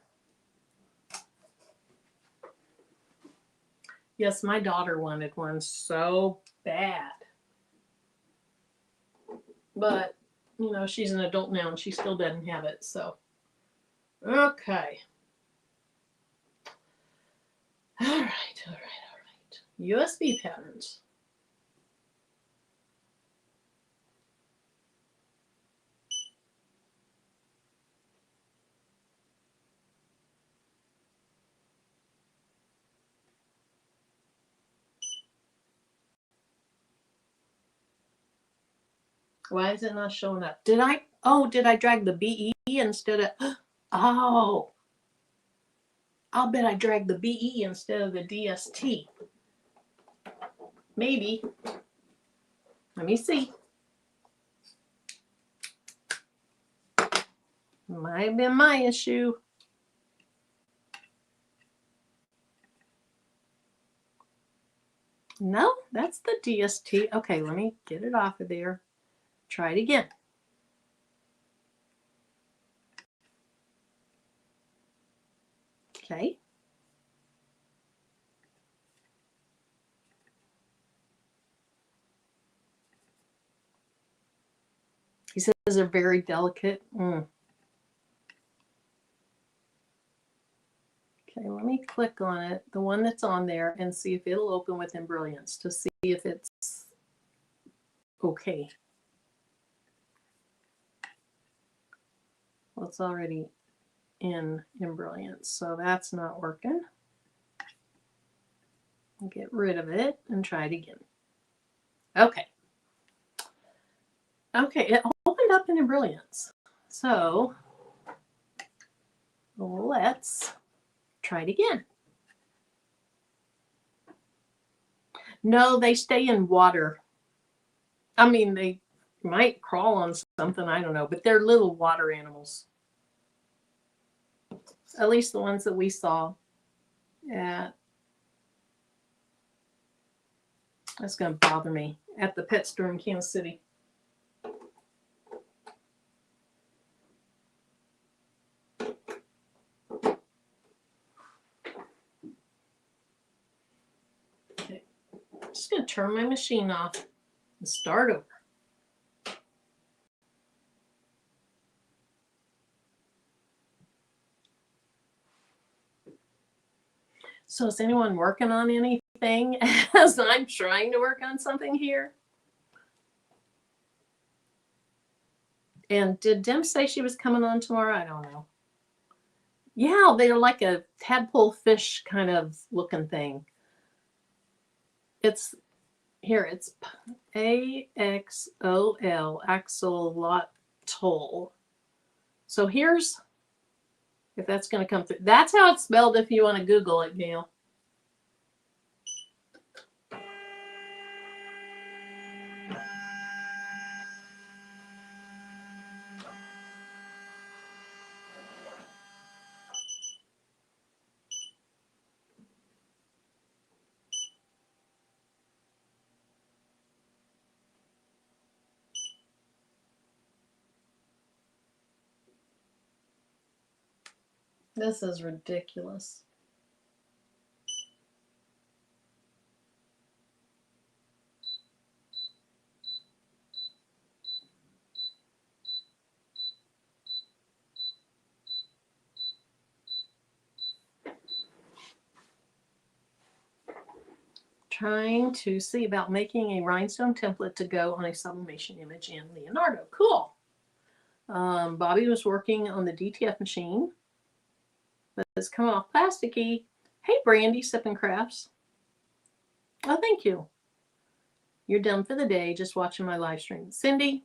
Yes, my daughter wanted one so bad. But, you know, she's an adult now and she still doesn't have it. So, okay. All right. USB patterns. Why is it not showing up? Did I drag the BE instead of, oh, I'll bet I dragged the BE instead of the DST. Maybe. Let me see. Might have been my issue. No, that's the DST. Okay, let me get it off of there. Try it again. Okay. He says they're very delicate. Okay, let me click on it, the one that's on there, and see if it'll open with Embrilliance to see if it's okay. Well, it's already in Embrilliance, so that's not working. Get rid of it and try it again. Okay. Okay, it opened up in Embrilliance. So let's try it again. No, they stay in water. I mean, they might crawl on something, I don't know, but they're little water animals. At least the ones that we saw at, that's going to bother me, at the pet store in Kansas City. Okay, I'm just going to turn my machine off and start over. So is anyone working on anything as I'm trying to work on something here? And did Dim say she was coming on tomorrow? I don't know. Yeah, they're like a tadpole fish kind of looking thing. It's here it's AXOL, axolotl. So here's, if that's going to come through. That's how it's spelled if you want to Google it, Gail. This is ridiculous. Trying to see about making a rhinestone template to go on a sublimation image in Leonardo. Cool. Bobby was working on the DTF machine, but it's coming off plasticky. Hey, Brandy, Sippin' Crafts. Oh, thank you. You're done for the day, just watching my live stream. Cindy,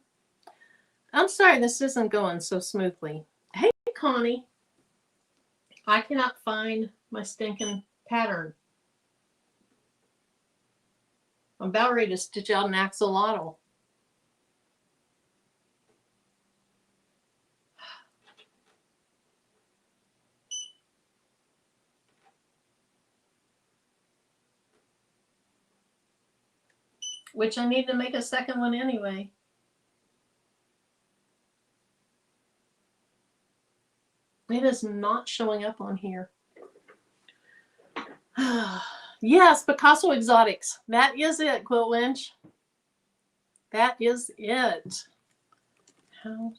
I'm sorry this isn't going so smoothly. Hey, Connie, I cannot find my stinking pattern. I'm about ready to stitch out an axolotl. Which I need to make a second one anyway. It is not showing up on here. Yes, Picasso Exotics. That is it, Quilt Winch. That is it. How?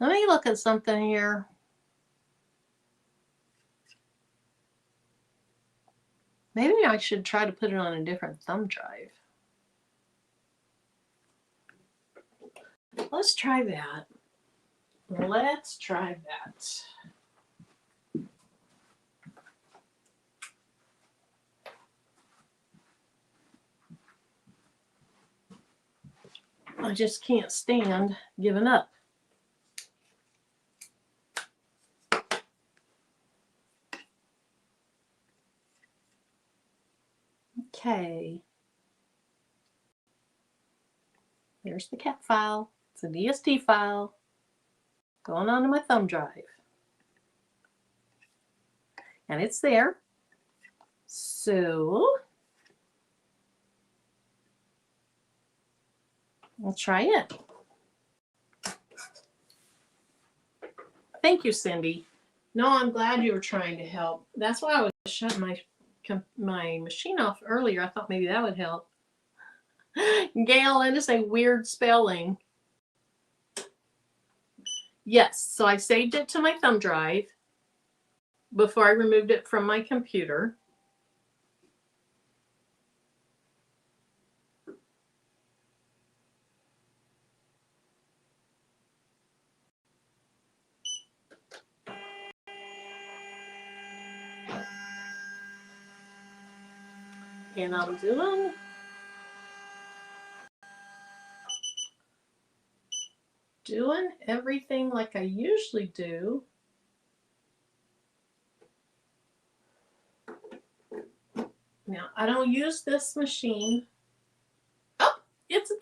Let me look at something here. Maybe I should try to put it on a different thumb drive. Let's try that. Let's try that. I just can't stand giving up. Okay. There's the cat file. It's a DST file going onto my thumb drive. And it's there. So we'll try it. Thank you, Cindy. No, I'm glad you were trying to help. That's why I was shutting my machine off earlier. I thought maybe that would help. Gail, that is a weird spelling. Yes, so I saved it to my thumb drive before I removed it from my computer. And I'm doing everything like I usually do. Now, I don't use this machine. Oh, it's there.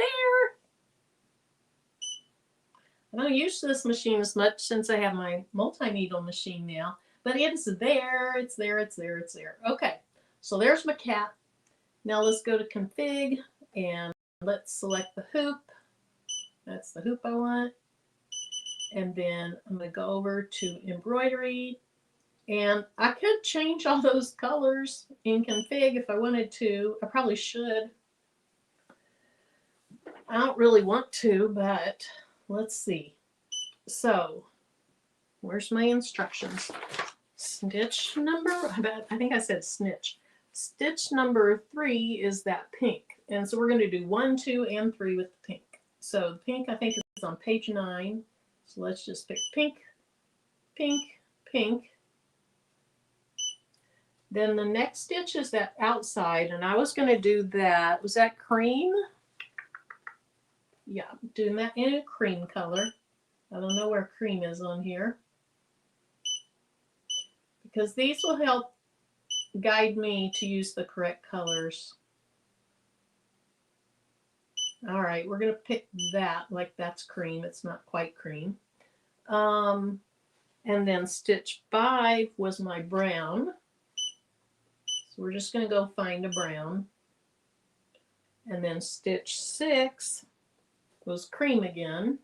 I don't use this machine as much since I have my multi-needle machine now, but it's there, it's there, it's there, it's there. Okay, so there's my cat. Now let's go to config and let's select the hoop. That's the hoop I want. And then I'm going to go over to embroidery. And I could change all those colors in config if I wanted to. I probably should. I don't really want to, but let's see. So, where's my instructions? Stitch number, I think I said snitch. Stitch number 3 is that pink. And so we're going to do 1, 2, and 3 with the pink. So the pink, I think, is on page 9. So let's just pick pink, pink, pink. Then the next stitch is that outside, and I was going to do that. Was that cream? Yeah, doing that in a cream color. I don't know where cream is on here, because these will help guide me to use the correct colors. All right, we're going to pick that like that's cream. It's not quite cream. And then stitch 5 was my brown. So we're just going to go find a brown. And then stitch 6 was cream again.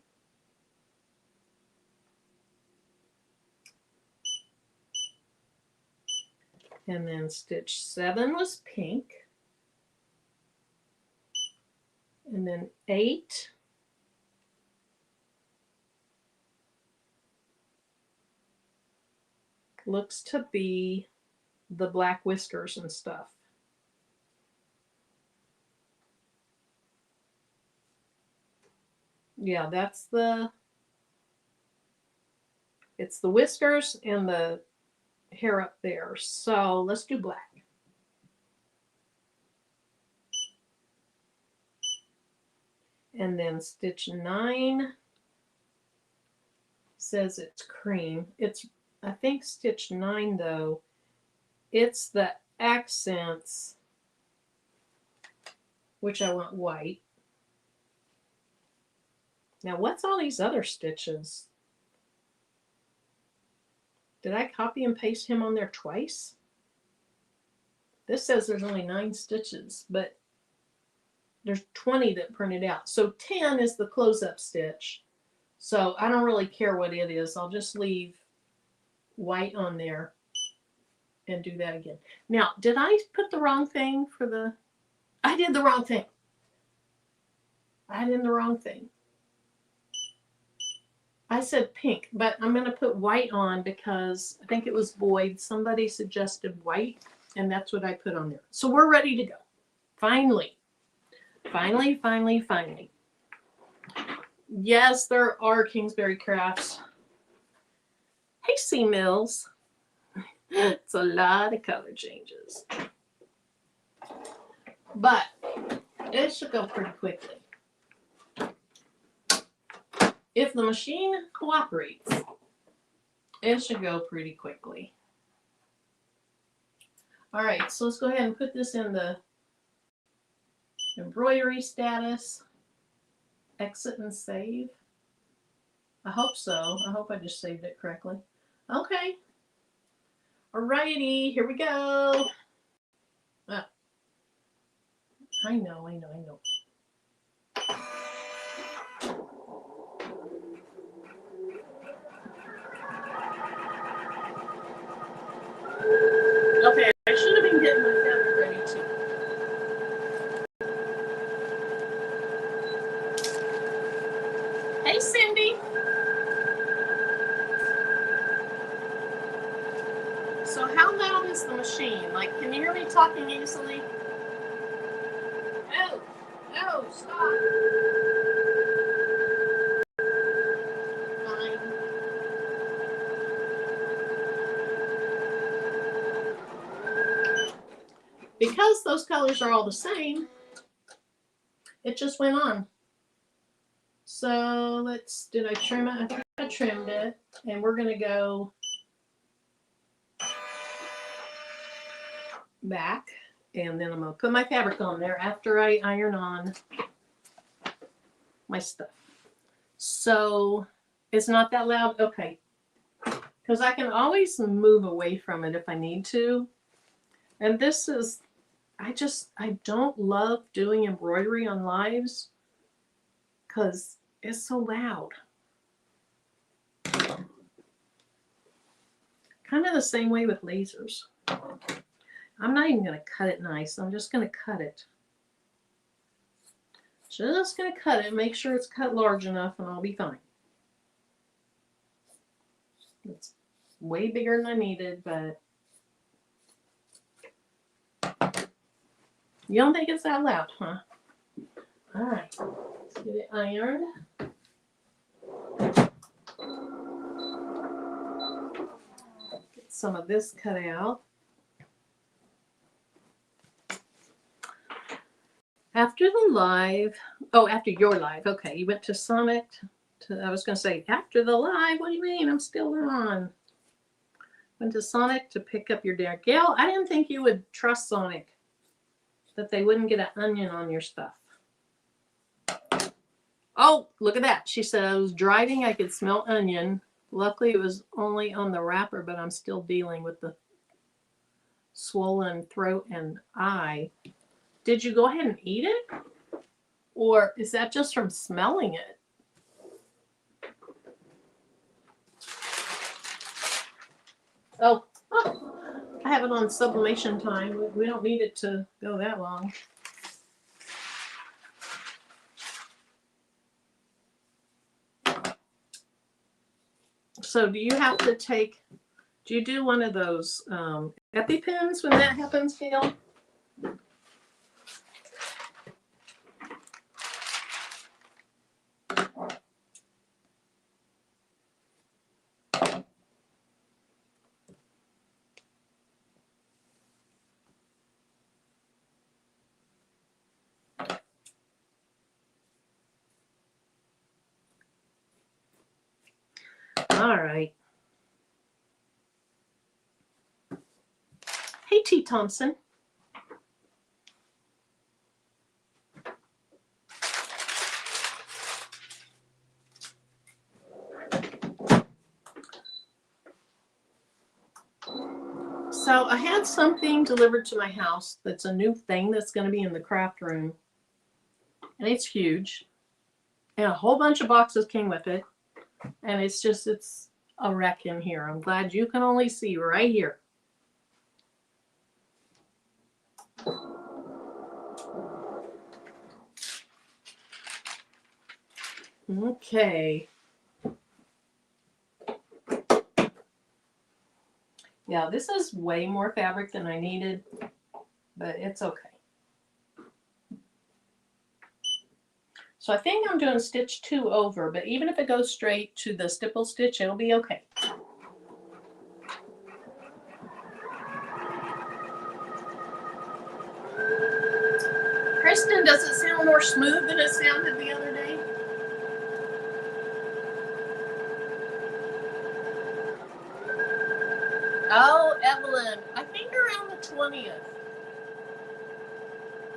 And then stitch 7 was pink. And then 8 looks to be the black whiskers and stuff. Yeah, it's the whiskers and the hair up there. So let's do black. And then stitch 9 says it's cream. It's, I think stitch 9 though, it's the accents, which I want white. Now what's all these other stitches? Did I copy and paste him on there twice? This says there's only 9 stitches, but there's 20 that printed out. So 10 is the close-up stitch. So I don't really care what it is. I'll just leave white on there and do that again. Now, did I put the wrong thing for the... I did the wrong thing. I did the wrong thing. I said pink, but I'm going to put white on because I think it was Boyd. Somebody suggested white, and that's what I put on there. So we're ready to go. Finally. Finally, finally, finally. Yes, there are Kingsbury Crafts. Hey, C Mills. It's a lot of color changes. But it should go pretty quickly. If the machine cooperates, it should go pretty quickly. All right, so let's go ahead and put this in the embroidery status. Exit and save. I hope so. I hope I just saved it correctly. Okay. Alrighty, here we go. Ah, I know. Okay, I should have been getting my fabric ready too. Hey, Cindy. So how loud is the machine? Like, can you hear me talking easily? No, stop. Fine. Because those colors are all the same, it just went on. So did I trim it? I think I trimmed it. And we're going to go back. And then I'm going to put my fabric on there after I iron on my stuff. So it's not that loud? Okay. Because I can always move away from it if I need to. And this is, I don't love doing embroidery on lives because it's so loud. Kind of the same way with lasers. I'm not even going to cut it nice. I'm just going to cut it. Just going to cut it. Make sure it's cut large enough and I'll be fine. It's way bigger than I needed, but you don't think it's that loud, huh? All right. Let's get it ironed. Get some of this cut out. After the live, after your live, okay, you went to Sonic. I was going to say, after the live, what do you mean? I'm still on. Went to Sonic to pick up your dad. Gail, I didn't think you would trust Sonic, that they wouldn't get an onion on your stuff. Oh, look at that. She said, I was driving, I could smell onion. Luckily, it was only on the wrapper, but I'm still dealing with the swollen throat and eye. Did you go ahead and eat it? Or is that just from smelling it? Oh, I have it on sublimation time. We don't need it to go that long. So do you have to take, do you do one of those EpiPens when that happens, Gail? All right. Hey, T. Thompson. So I had something delivered to my house that's a new thing that's going to be in the craft room. And it's huge. And a whole bunch of boxes came with it. And it's a wreck in here. I'm glad you can only see right here. Okay. Yeah, this is way more fabric than I needed, but it's okay. So I think I'm doing stitch 2 over, but even if it goes straight to the stipple stitch, it'll be okay. Kristen, does it sound more smooth than it sounded the other day? Oh, Evelyn, I think around the 20th.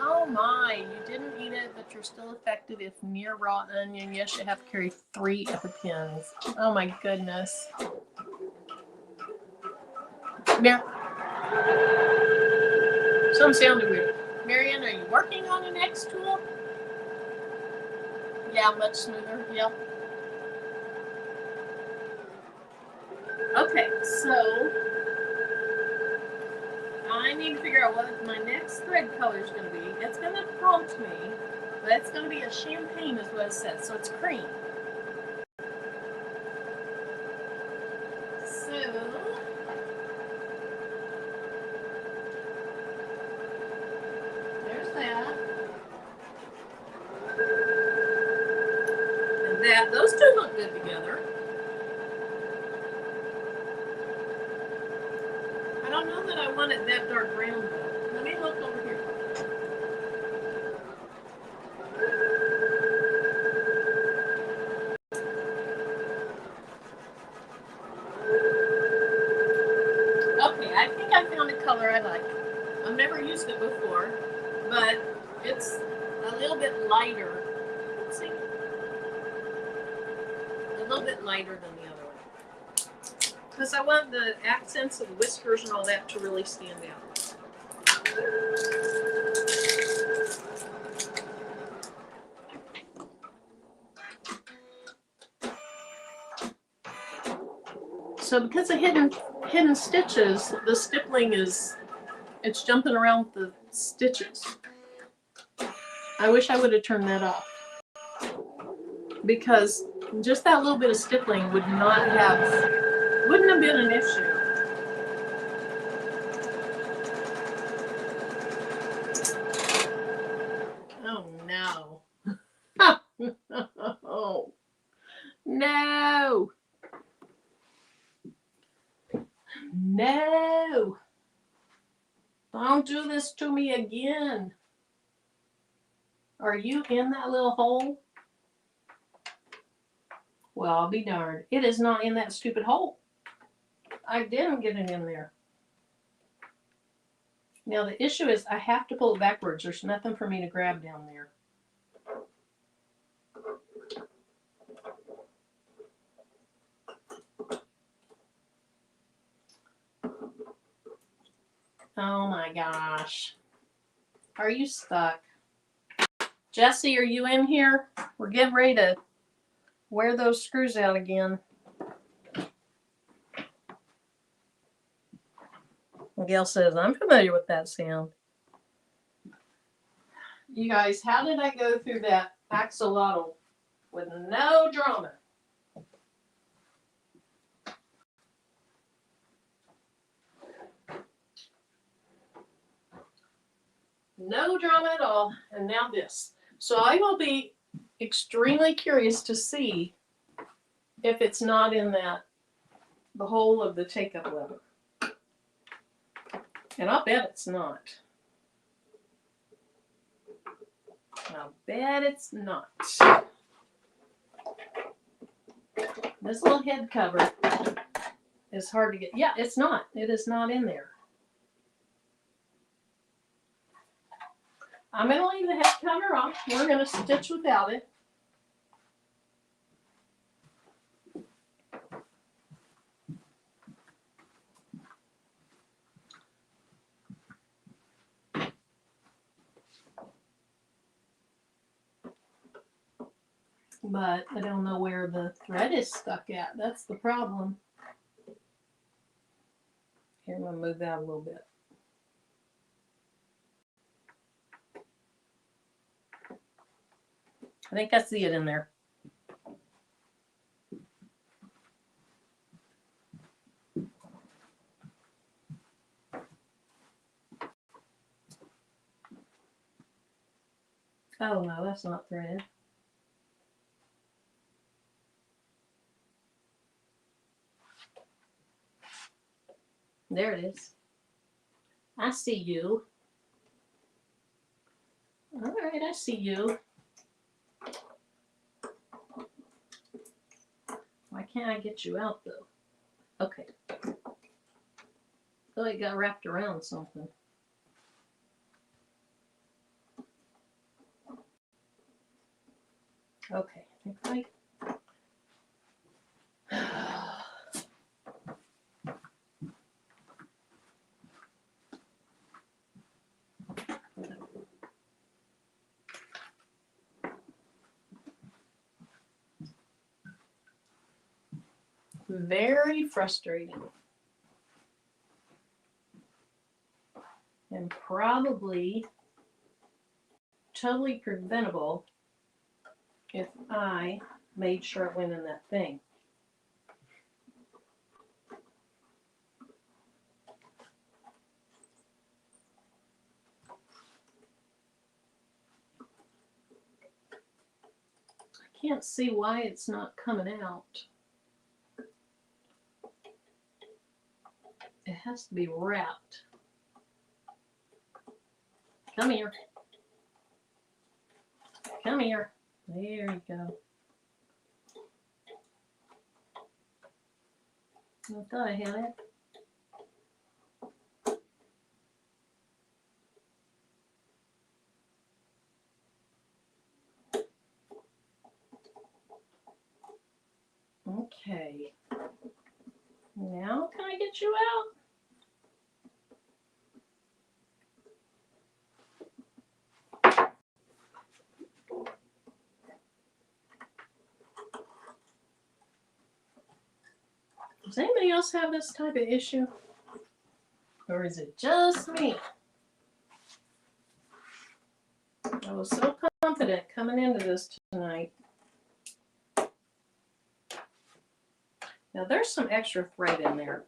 Oh my, you didn't eat it, but you're still effective if near raw onion. Yes, you have to carry 3 EpiPens. Oh my goodness. Some sounded weird. Marianne, are you working on an X tool? Yeah, much smoother. Yep. Okay, so I need to figure out what my next thread color is going to be. It's going to prompt me, but it's going to be a champagne is what it says, so it's cream. So there's that. And that, those two look good together. I don't know that I want it that dark brown though. Let me look over here. Okay, I think I found a color I like. I've never used it before, but it's a little bit lighter. Let's see. A little bit lighter than the other one. Because I want the accents of the whiskers and all that to really stand out. So because of hidden stitches, the stippling it's jumping around the stitches. I wish I would have turned that off, because just that little bit of stippling wouldn't have been an issue. Oh no. Oh no. No. Don't do this to me again. Are you in that little hole? Well, I'll be darned. It is not in that stupid hole. I didn't get it in there. Now the issue is I have to pull it backwards. There's nothing for me to grab down there. Oh my gosh. Are you stuck? Jesse, are you in here? We're getting ready to wear those screws out again. Gail says, I'm familiar with that sound. You guys, how did I go through that axolotl with no drama? No drama at all. And now this. So I will be extremely curious to see if it's not in the hole of the take-up lever. And I'll bet it's not. I'll bet it's not. This little head cover is hard to get. Yeah, it's not. It is not in there. I'm going to leave the head cover off. We're going to stitch without it. But I don't know where the thread is stuck at. That's the problem. Here, I'm going to move that a little bit. I think I see it in there. Oh no, that's not threaded. There it is. I see you. All right, I see you. Why can't I get you out though? Okay. Oh, it got wrapped around something. Okay, I think very frustrating. And probably totally preventable if I made sure it went in that thing. I can't see why it's not coming out. It has to be wrapped. Come here. Come here. There you go. I thought I had it. Okay. Now can I get you out? Does anybody else have this type of issue? Or is it just me? I was so confident coming into this tonight. Now there's some extra thread in there.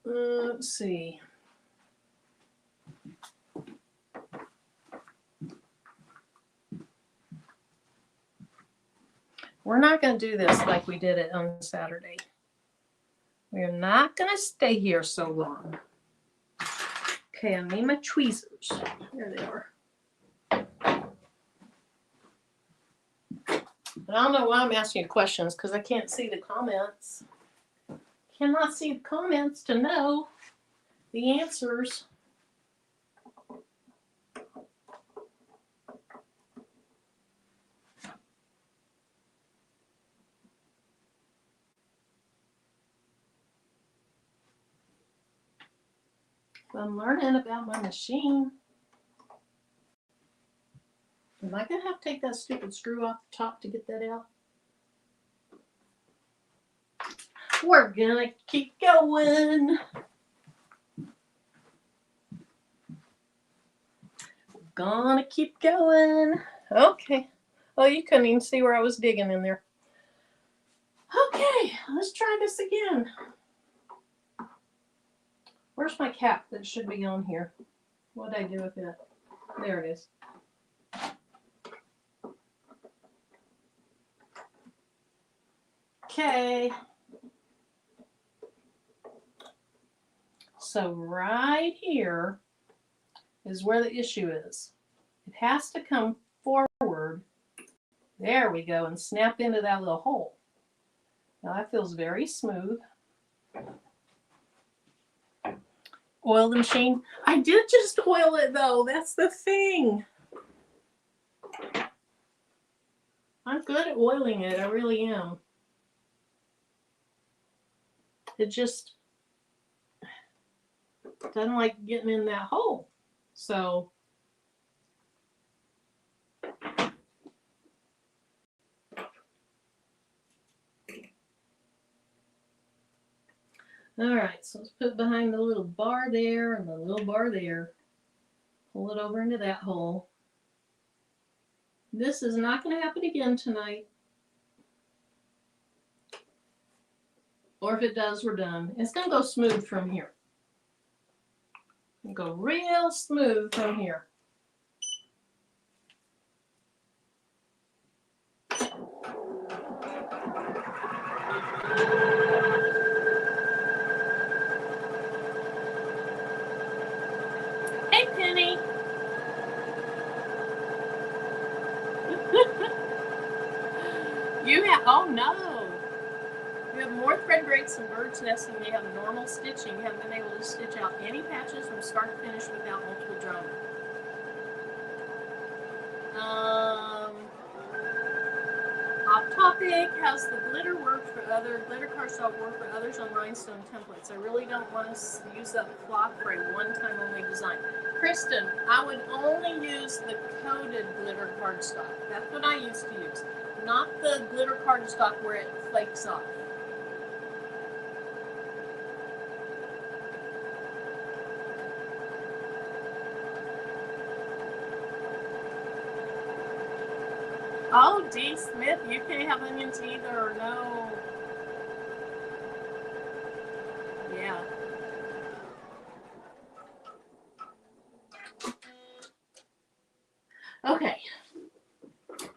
Let's see. We're not going to do this like we did it on Saturday. We're not going to stay here so long. Okay, I need my tweezers. There they are. But I don't know why I'm asking you questions because I can't see the comments. Cannot see the comments to know the answers. So I'm learning about my machine. Am I going to have to take that stupid screw off the top to get that out? We're going to keep going. Gonna keep going. Okay. Oh, you couldn't even see where I was digging in there. Okay, let's try this again. Where's my cap that should be on here? What did I do with it? There it is. Okay. So right here is where the issue is. It has to come forward. There we go, and snap into that little hole. Now that feels very smooth. Oil the machine. I did just oil it though. That's the thing. I'm good at oiling it. I really am. It just doesn't like getting in that hole. So all right, so let's put it behind the little bar there and the little bar there. Pull it over into that hole. This is not going to happen again tonight. Or if it does, we're done. It's going to go smooth from here. Go real smooth from here. Hey, Penny. You have, oh no. You have more thread breaks and bird's nests than you have normal stitching. You haven't been able to stitch out any patches from start to finish without multiple drawing. Off topic, how's the glitter work for other glitter cardstock work for others on rhinestone templates? I really don't want to use up cloth for a one-time only design. Kristen, I would only use the coated glitter cardstock. That's what I used to use, not the glitter cardstock where it flakes off. Oh, D. Smith, you can't have onions either, no. Yeah. Okay.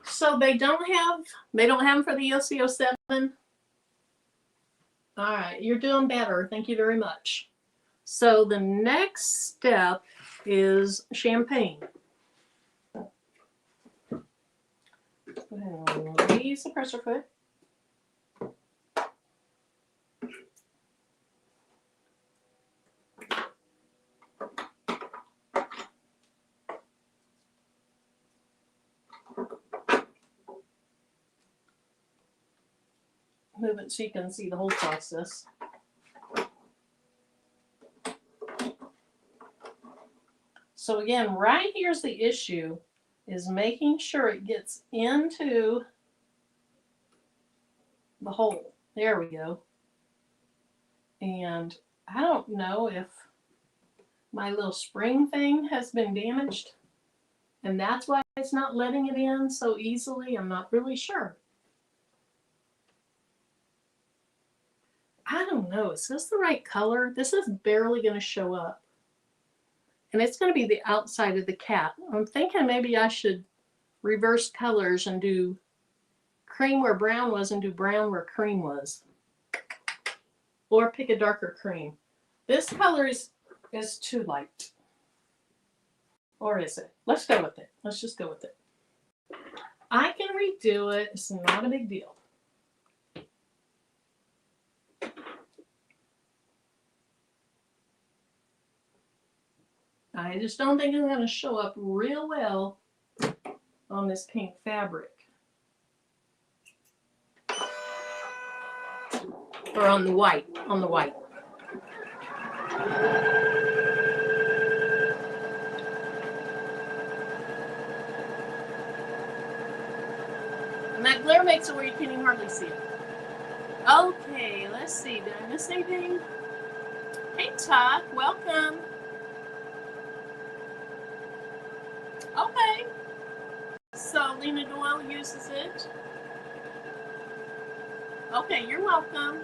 So they don't have them for the OC07. All right, you're doing better. Thank you very much. So the next step is champagne. Go ahead and release the presser foot. Move it so you can see the whole process. So again, right here's the issue, is making sure it gets into the hole. There we go. And I don't know if my little spring thing has been damaged, and that's why it's not letting it in so easily. I'm not really sure. I don't know. Is this the right color? This is barely going to show up. And it's going to be the outside of the cap. I'm thinking maybe I should reverse colors and do cream where brown was and do brown where cream was. Or pick a darker cream. This color is too light. Or is it? Let's go with it. Let's just go with it. I can redo it. It's not a big deal. I just don't think it's going to show up real well on this pink fabric. Or on the white, And that glare makes it where you can't even hardly see it. Okay, let's see. Did I miss anything? Hey, Todd, welcome. Okay. So Lena Doyle uses it. Okay, you're welcome.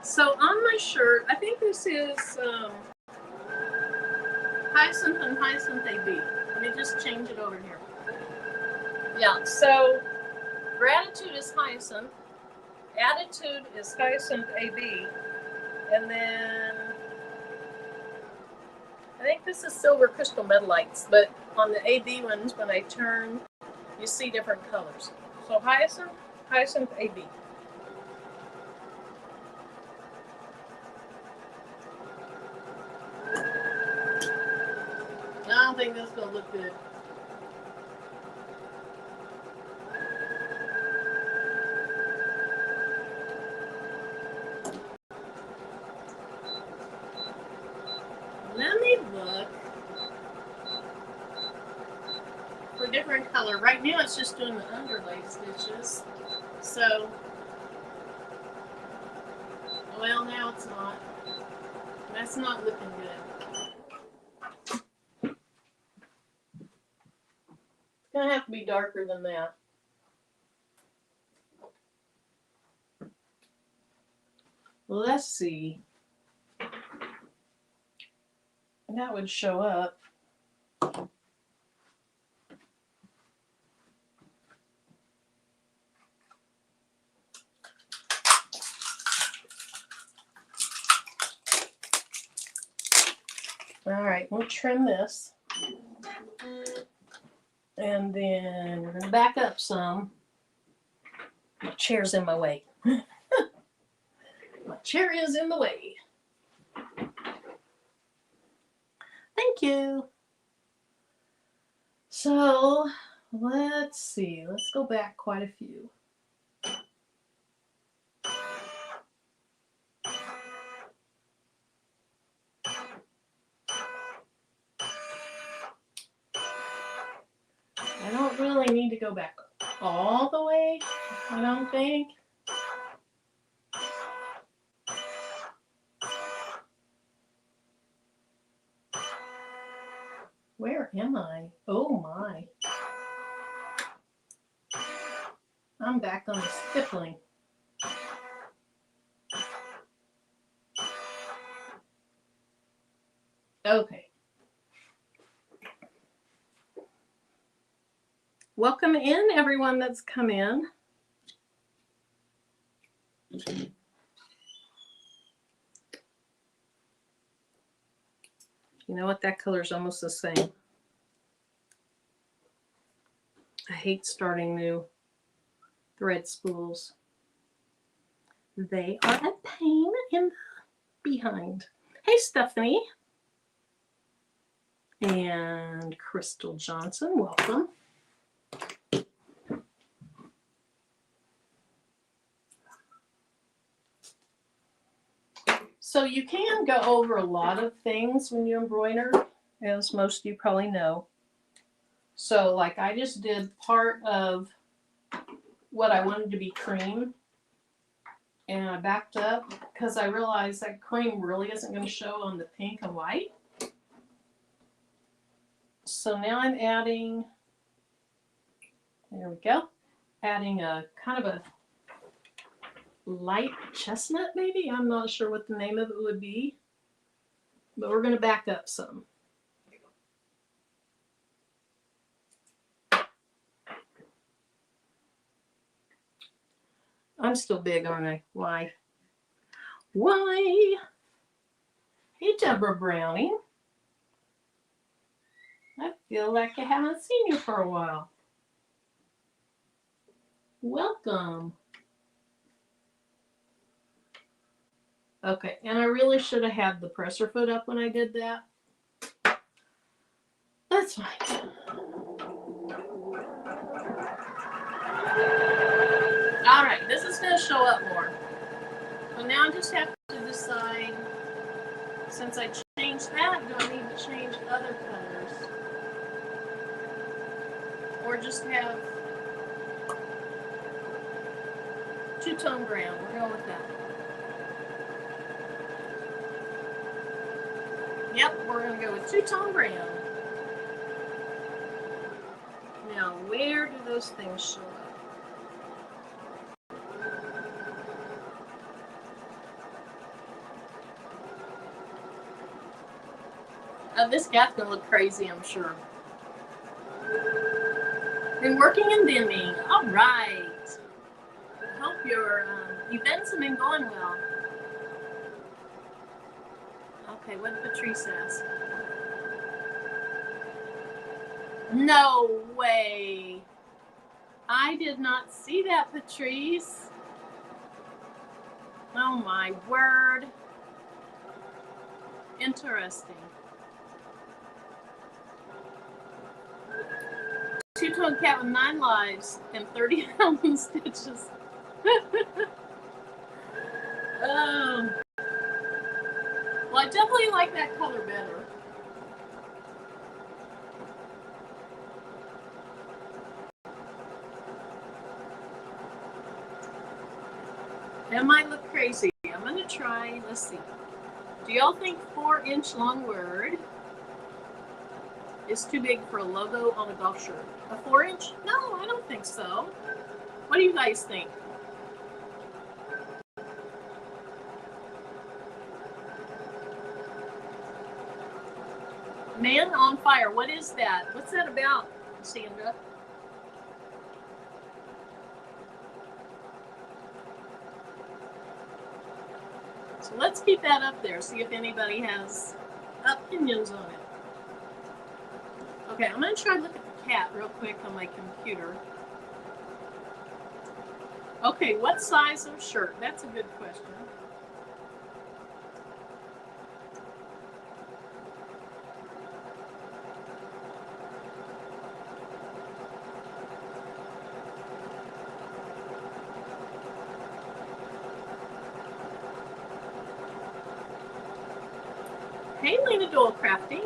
So on my shirt, I think this is Hyacinth and Hyacinth AB. Let me just change it over here. Yeah, so Gratitude is Hyacinth, Attitude is Hyacinth AB, and then I think this is Silver Crystal Metalites, but on the AB ones, when I turn, you see different colors. So Hyacinth, Hyacinth AB. I don't think that's going to look good. Let me look for different color. Right now it's just doing the underlay stitches. So, well, now it's not. That's not looking good. It's going to have to be darker than that. Let's see. And that would show up. All right, we'll trim this. And then we're going to back up some. My chair's in my way. My chair is in the way. Thank you. So let's see. Let's go back quite a few. I don't really need to go back all the way, I don't think. Where am I? Oh my. I'm back on the stippling. Okay. Welcome in, everyone that's come in. You know what? That color is almost the same. I hate starting new thread spools. They are a pain in the behind. Hey, Stephanie. And Crystal Johnson, welcome. So you can go over a lot of things when you embroider, as most of you probably know. So like I just did part of what I wanted to be cream, and I backed up because I realized that cream really isn't going to show on the pink and white. So now I'm adding, there we go, adding a kind of a light chestnut maybe. I'm not sure what the name of it would be, but we're going to back up some. I'm still big, aren't I? Why? Why? Hey, Deborah Browning. I feel like I haven't seen you for a while. Welcome. Okay, and I really should have had the presser foot up when I did that. That's fine. All right, this is going to show up more. So now I just have to decide, since I changed that, do I need to change other colors? Or just have two-tone brown? We're going with that. Yep, we're going to go with two-tone brown. Now, where do those things show up? This gap's going to look crazy, I'm sure. Been working and dimming. All right. I hope your events have been going well. Okay, what did Patrice ask? No way. I did not see that, Patrice. Oh my word. Interesting. Two-tone cat with 9 lives and 30 album stitches. Well, I definitely like that color better. That might look crazy. I'm going to try, let's see. Do y'all think 4-inch long word is too big for a logo on a golf shirt? A 4-inch? No, I don't think so. What do you guys think? Man on Fire, what is that? What's that about, Sandra? So let's keep that up there, see if anybody has opinions on it. Okay, I'm going to try to look at the cat real quick on my computer. Okay, what size of shirt? That's a good question. Hey, Lena Dole Crafty.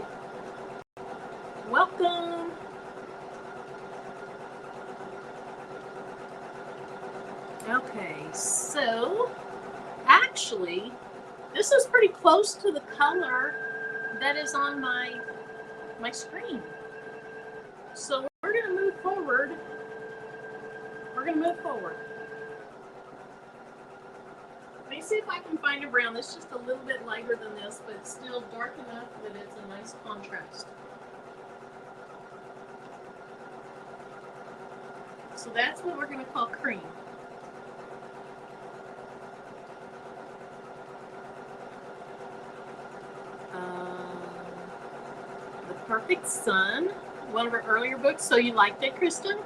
Welcome. Okay, so actually, this is pretty close to the color that is on my screen. So we're going to move forward. Let me see if I can find a brown that's just a little bit lighter than this, but still dark enough that it's a nice contrast. So that's what we're going to call cream. The Perfect Son, one of her earlier books. So you liked it, Kristen?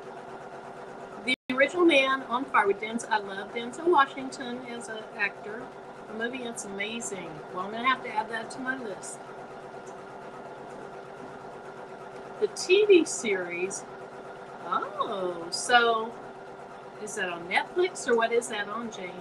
The Original Man on Fire with Denzel. I love Denzel Washington as an actor. The movie, it's amazing. Well, I'm going to have to add that to my list. The TV series. Oh, so is that on Netflix or what is that on, Jane?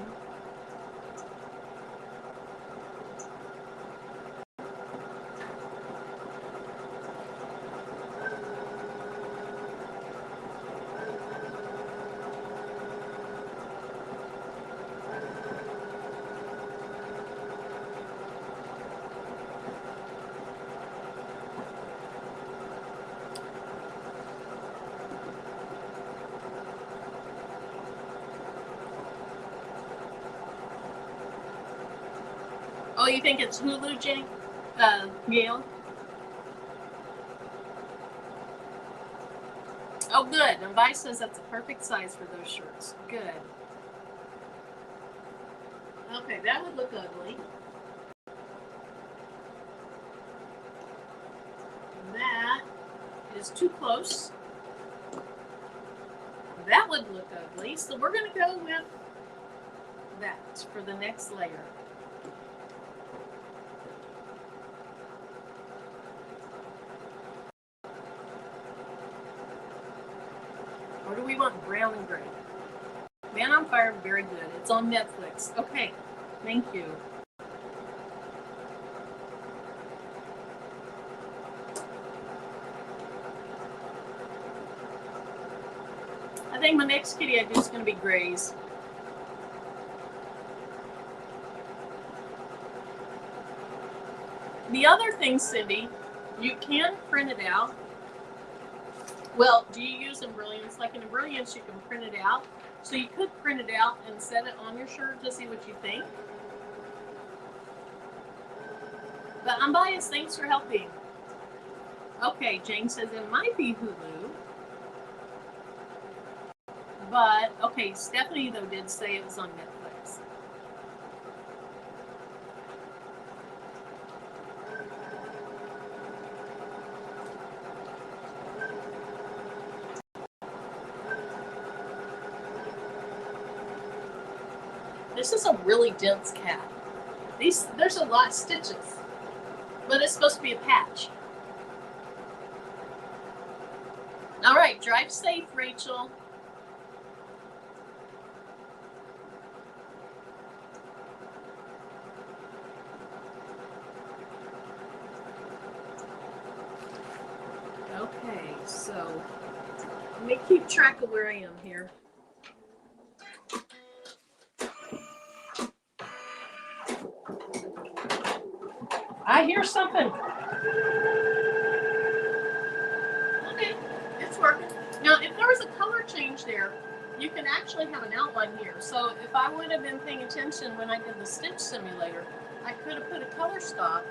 Oh, you think it's Hulu, Jane? Gail? Oh, good. And Vice says that's a perfect size for those shirts. Good. Okay, that would look ugly. That is too close. That would look ugly. So we're going to go with that for the next layer. Or do we want brown and gray? Man on Fire, very good. It's on Netflix. Okay, thank you. I think my next kitty I do is going to be grays. The other thing, Cindy, you can print it out. Well, do you use Embrilliance? Like in Embrilliance, you can print it out. So you could print it out and set it on your shirt to see what you think. But I'm biased. Thanks for helping. Okay, Jane says it might be Hulu. But, okay, Stephanie, though, did say it was on Netflix. This is a really dense cat. There's a lot of stitches, but it's supposed to be a patch. All right, drive safe, Rachel. Okay, so let me keep track of where I am here. I hear something. Okay, it's working. Now, if there was a color change there, you can actually have an outline here. So if I would have been paying attention when I did the stitch simulator, I could have put a color stop,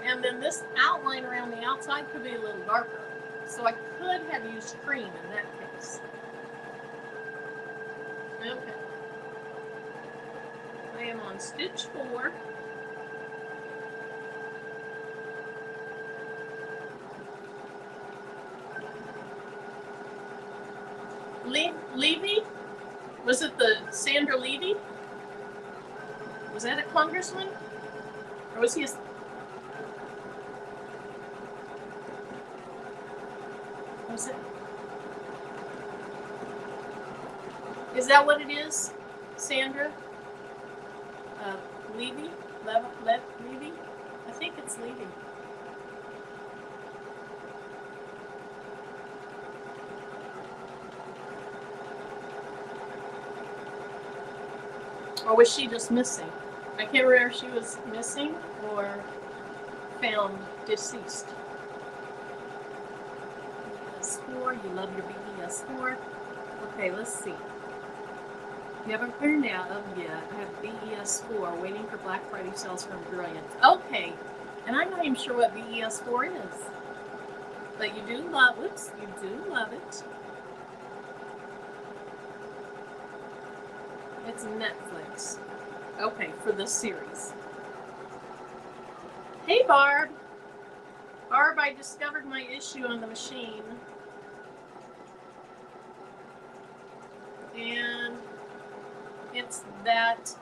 and then this outline around the outside could be a little darker. So I could have used cream in that case. Okay. I am on stitch 4. Levy? Was it the Sandra Levy? Was that a congressman? Or was he a... Was it? Is that what it is? Sandra? Levy? Levy? I think it's Levy. Or was she just missing? I can't remember if she was missing or found deceased. BES4, you love your BES4. Okay, let's see. You haven't printed out of yet. I have BES4 waiting for Black Friday sales from Brilliant. Okay, and I'm not even sure what BES4 is. But you do love it. You do love it. It's Netflix. Okay, for this series. Hey, Barb. Barb, I discovered my issue on the machine. And it's that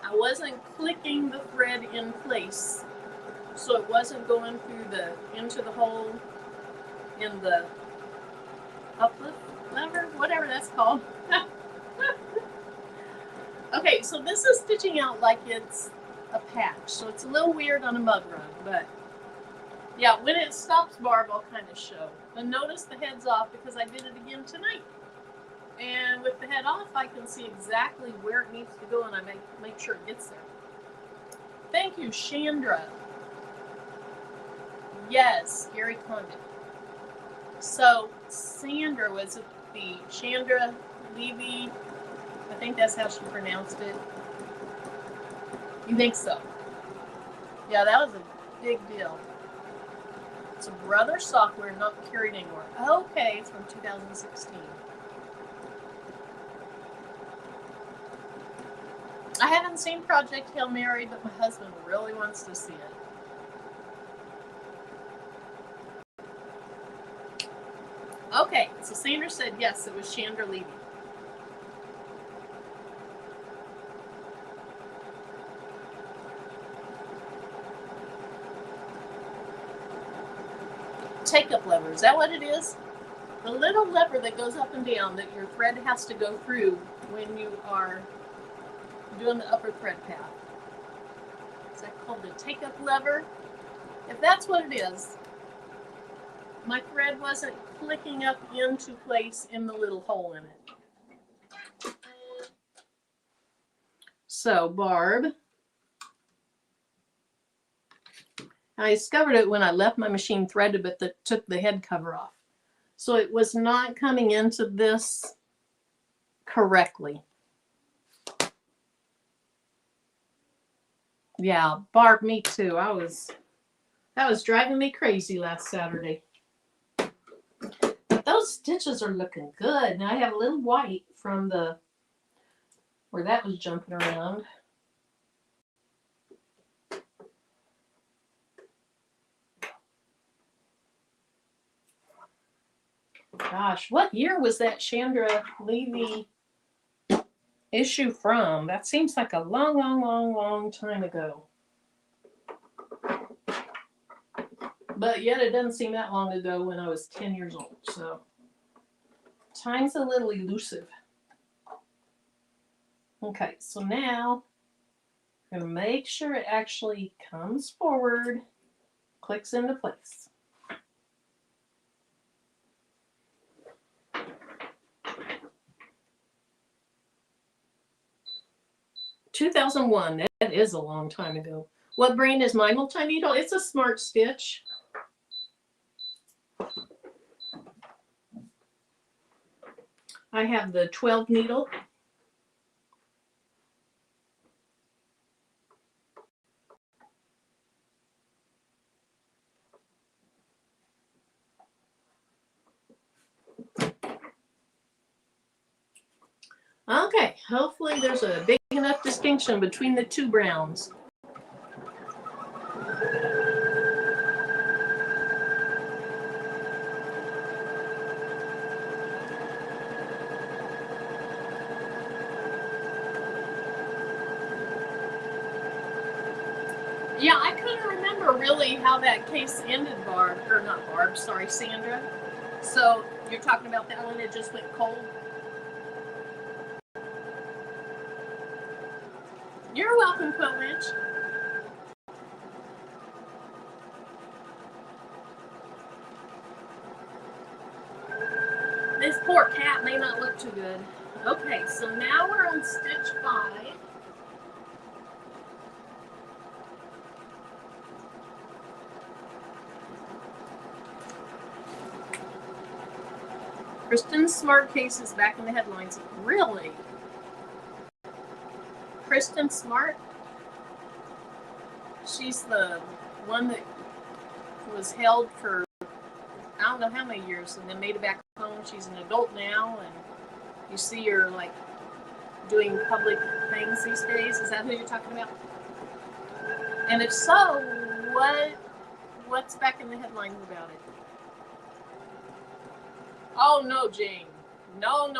I wasn't clicking the thread in place. So it wasn't going through into the hole in the uplift lever, whatever that's called. Okay, so this is stitching out like it's a patch, so it's a little weird on a mug run, but yeah, when it stops, Barb, I'll kind of show. But notice the head's off because I did it again tonight. And with the head off, I can see exactly where it needs to go, and I make sure it gets there. Thank you, Chandra. Yes, Gary Condon. So Sandra, was it the Chandra Levy? I think that's how she pronounced it. You think so? Yeah, that was a big deal. It's a Brother software, not carried anymore. Okay, it's from 2016. I haven't haven't seen Project Hail Mary, but my husband really wants to see it. Okay, so Sandra said yes, it was Chandra Levy. Take-up lever, is that what it is? The little lever that goes up and down that your thread has to go through when you are doing the upper thread path. Is that called the take-up lever? If that's what it is, my thread wasn't clicking up into place in the little hole in it. So, Barb, I discovered it when I left my machine threaded, but took the head cover off. So it was not coming into this correctly. Yeah, Barb, me too. That was driving me crazy last Saturday. But those stitches are looking good. Now I have a little white from where that was jumping around. Gosh, what year was that Chandra Levy issue from? That seems like a long, long, long, long time ago. But yet it doesn't seem that long ago when I was 10 years old. So time's a little elusive. Okay, so now I'm going to make sure it actually comes forward, clicks into place. $2001, that is a long time ago. What brand is my multi-needle? It's a Smart Stitch. I have the 12 needle. Okay, hopefully there's a big enough distinction between the two browns. Yeah, I couldn't remember really how that case ended, Barb, or not Barb, sorry, Sandra. So you're talking about that one that just went cold? You're welcome, Quill Wrench. This poor cat may not look too good. Okay, so now we're on stitch 5. Kristen Smart case is back in the headlines. Really? Kristen Smart? She's the one that was held for I don't know how many years and then made it back home. She's an adult now, and you see her like doing public things these days. Is that who you're talking about? And if so, what's back in the headlines about it? Oh no, Jane. No.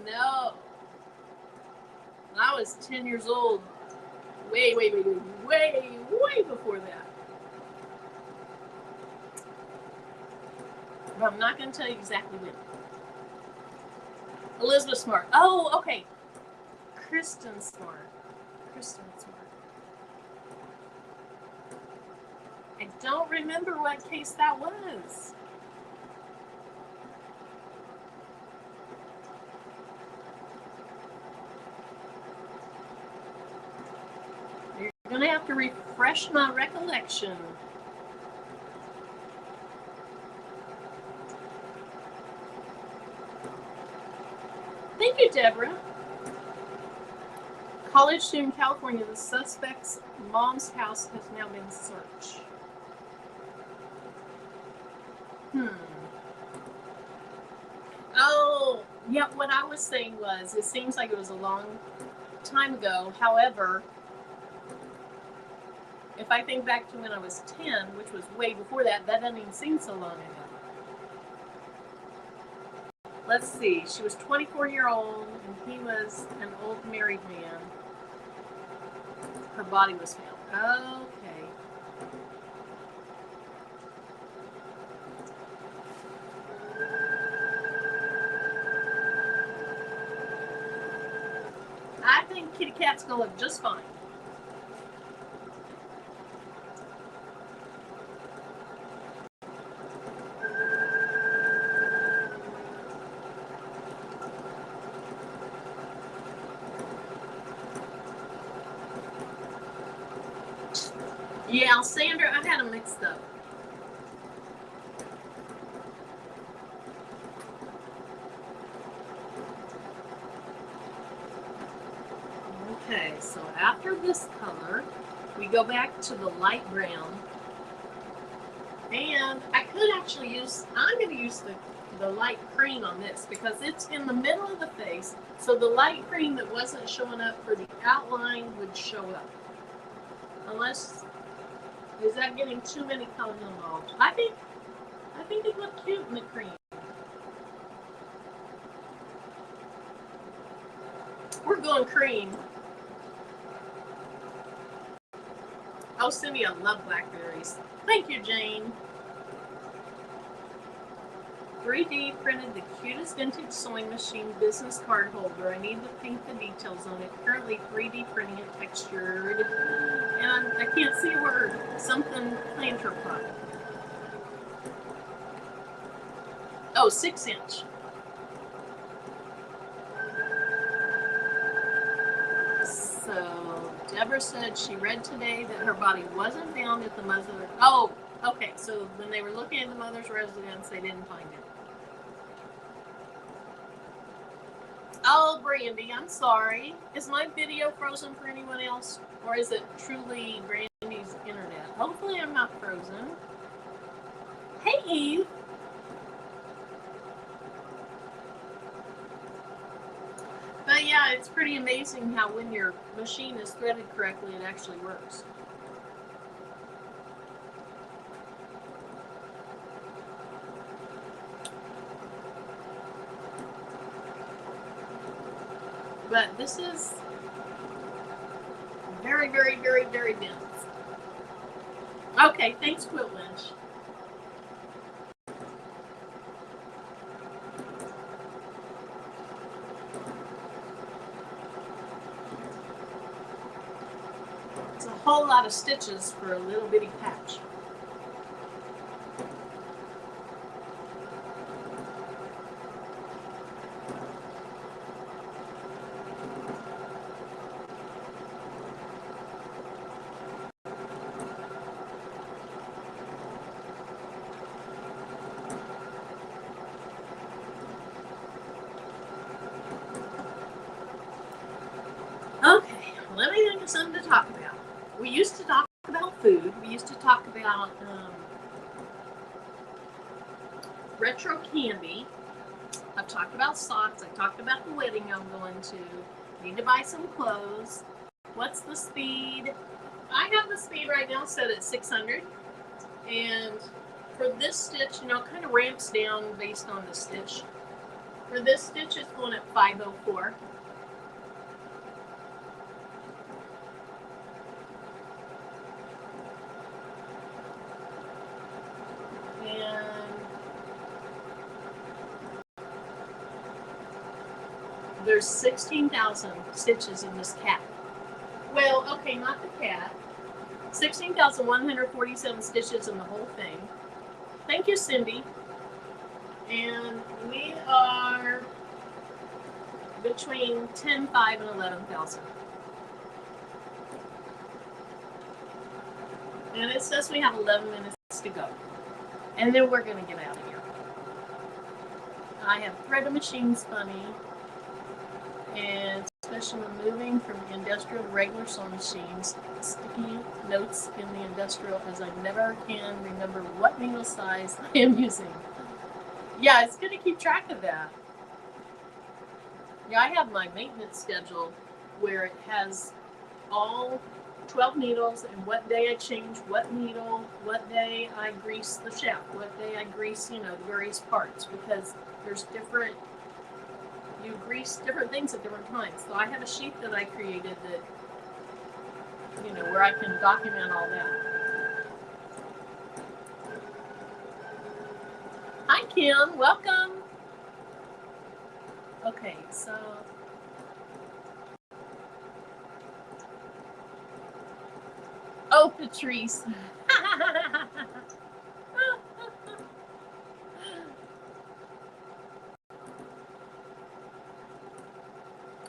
No. I was 10 years old. Way before that. But I'm not going to tell you exactly when. Elizabeth Smart. Oh, okay. Kristen Smart. I don't remember what case that was. You're going to have to refresh my recollection. Thank you, Deborah. College student in California, the suspect's mom's house has now been searched. Oh, Yeah, what I was saying was, it seems like it was a long time ago. However, if I think back to when I was 10, which was way before that, that doesn't even seem so long ago. Let's see, she was 24-year-old and he was an old married man. Her body was found. Okay. I think kitty cat's gonna look just fine. Yeah, Sandra, I had them mixed up. Okay, so after this color, we go back to the light brown. And I could actually use, I'm going to use the light cream on this because it's in the middle of the face. So the light cream that wasn't showing up for the outline would show up. Unless, is that getting too many colors involved? I think it looked cute in the cream. We're going cream. Oh, Cindy, I love blackberries. Thank you, Jane. 3D printed the cutest vintage sewing machine business card holder. I need to paint the details on it. Currently 3D printing it textured. And I can't see a word. Something planter pot. Oh, 6-inch. So Deborah said she read today that her body wasn't found at the mother. Oh, okay. So when they were looking at the mother's residence, they didn't find it. Oh, Brandy, I'm sorry. Is my video frozen for anyone else? Or is it truly Brandy's internet? Hopefully I'm not frozen. Hey, Eve. But yeah, it's pretty amazing how when your machine is threaded correctly, it actually works. But this is very, very, very, very dense. Okay, thanks, Quilt Lynch. It's a whole lot of stitches for a little bitty patch. Okay, let me think of something to talk about. We used to talk about food. We used to talk about retro candy. I've talked about socks. I talked about the wedding I'm going to. Need to buy some clothes. What's the speed? I have the speed right now set at 600. And for this stitch, you know, it kind of ramps down based on the stitch. For this stitch, it's going at 504. There's 16,000 stitches in this cat. Well, okay, not the cat. 16,147 stitches in the whole thing. Thank you, Cindy. And we are between 10,500 and 11,000. And it says we have 11 minutes to go. And then we're going to get out of here. I have threaded machines funny. And especially when moving from the industrial to regular sewing machines, sticky notes in the industrial as I never can remember what needle size I am using. Yeah, it's going to keep track of that. Yeah, I have my maintenance schedule where it has all 12 needles and what day I change what needle, what day I grease the shaft, what day I grease, the various parts, because there's different, you grease different things at different times. So I have a sheet that I created that, where I can document all that. Hi, Kim. Welcome. Okay, so oh, Patrice.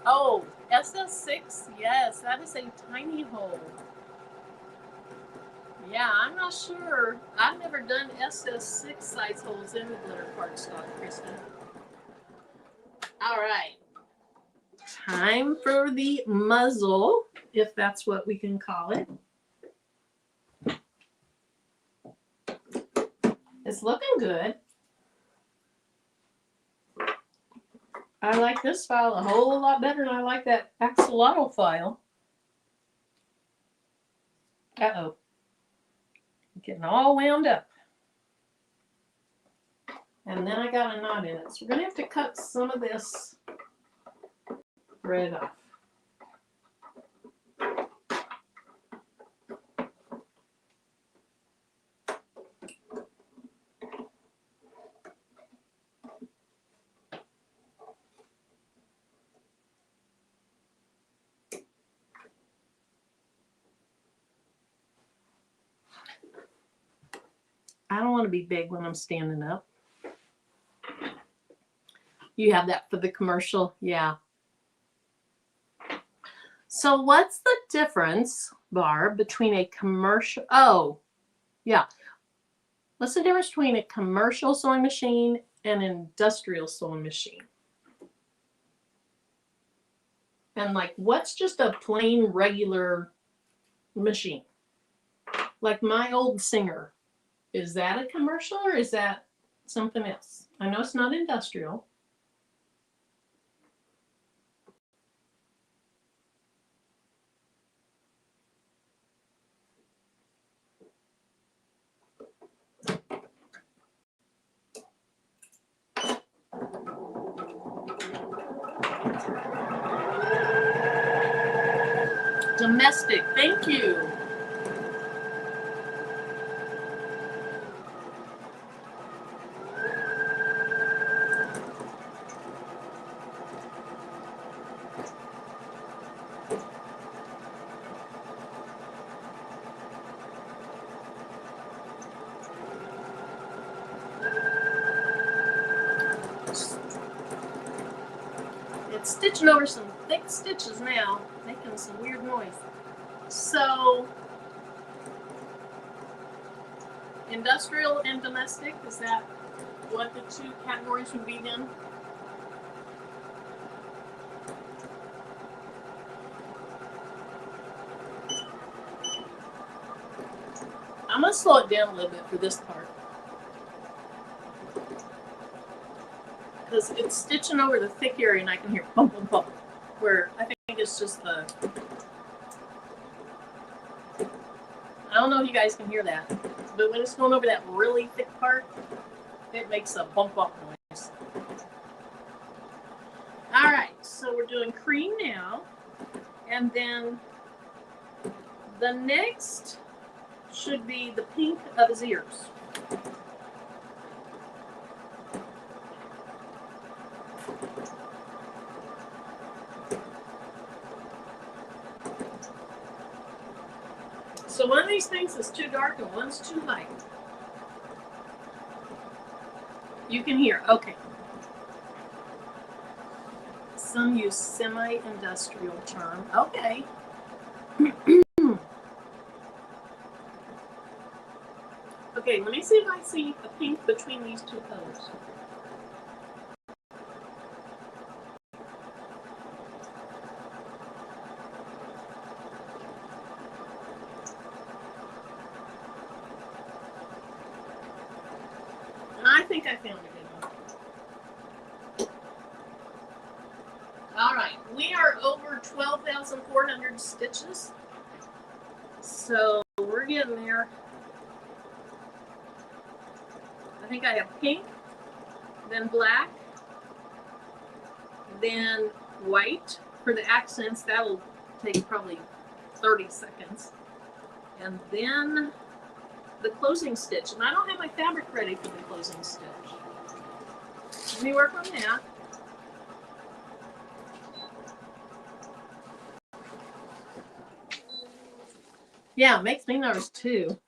Oh, SS6, yes, that is a tiny hole. Yeah, I'm not sure. I've never done SS6 size holes in the glitter cardstock, Kristen. All right. Time for the muzzle, if that's what we can call it. It's looking good. I like this file a whole lot better than I like that axolotl file. Uh-oh. Getting all wound up. And then I got a knot in it. So we're going to have to cut some of this thread off. I don't want to be big when I'm standing up. You have that for the commercial? Yeah. So what's the difference, Barb, between a commercial... Oh, yeah. What's the difference between a commercial sewing machine and an industrial sewing machine? And like, what's just a plain regular machine? Like my old Singer. Is that a commercial or is that something else? I know it's not industrial. Domestic, thank you. It's stitching over some thick stitches now, making some weird noise. So, industrial and domestic, is that what the two categories would be then? I'm going to slow it down a little bit for this part. Because it's stitching over the thick area and I can hear bump, bump, bump. Where I think it's just the... I don't know if you guys can hear that. But when it's going over that really thick part, it makes a bump bump noise. Alright, so we're doing cream now. And then the next should be the pink of his ears. So one of these things is too dark and one's too light. You can hear, okay. Some use semi-industrial term. Okay. Okay, let me see if I see a pink between these two colors. I think I found a good one. 12,400 stitches. So we're getting there. I think I have pink, then black, then white. For the accents, that'll take probably 30 seconds. And then the closing stitch. And I don't have my fabric ready for the closing stitch. Let me work on that. Yeah, it makes me nervous too.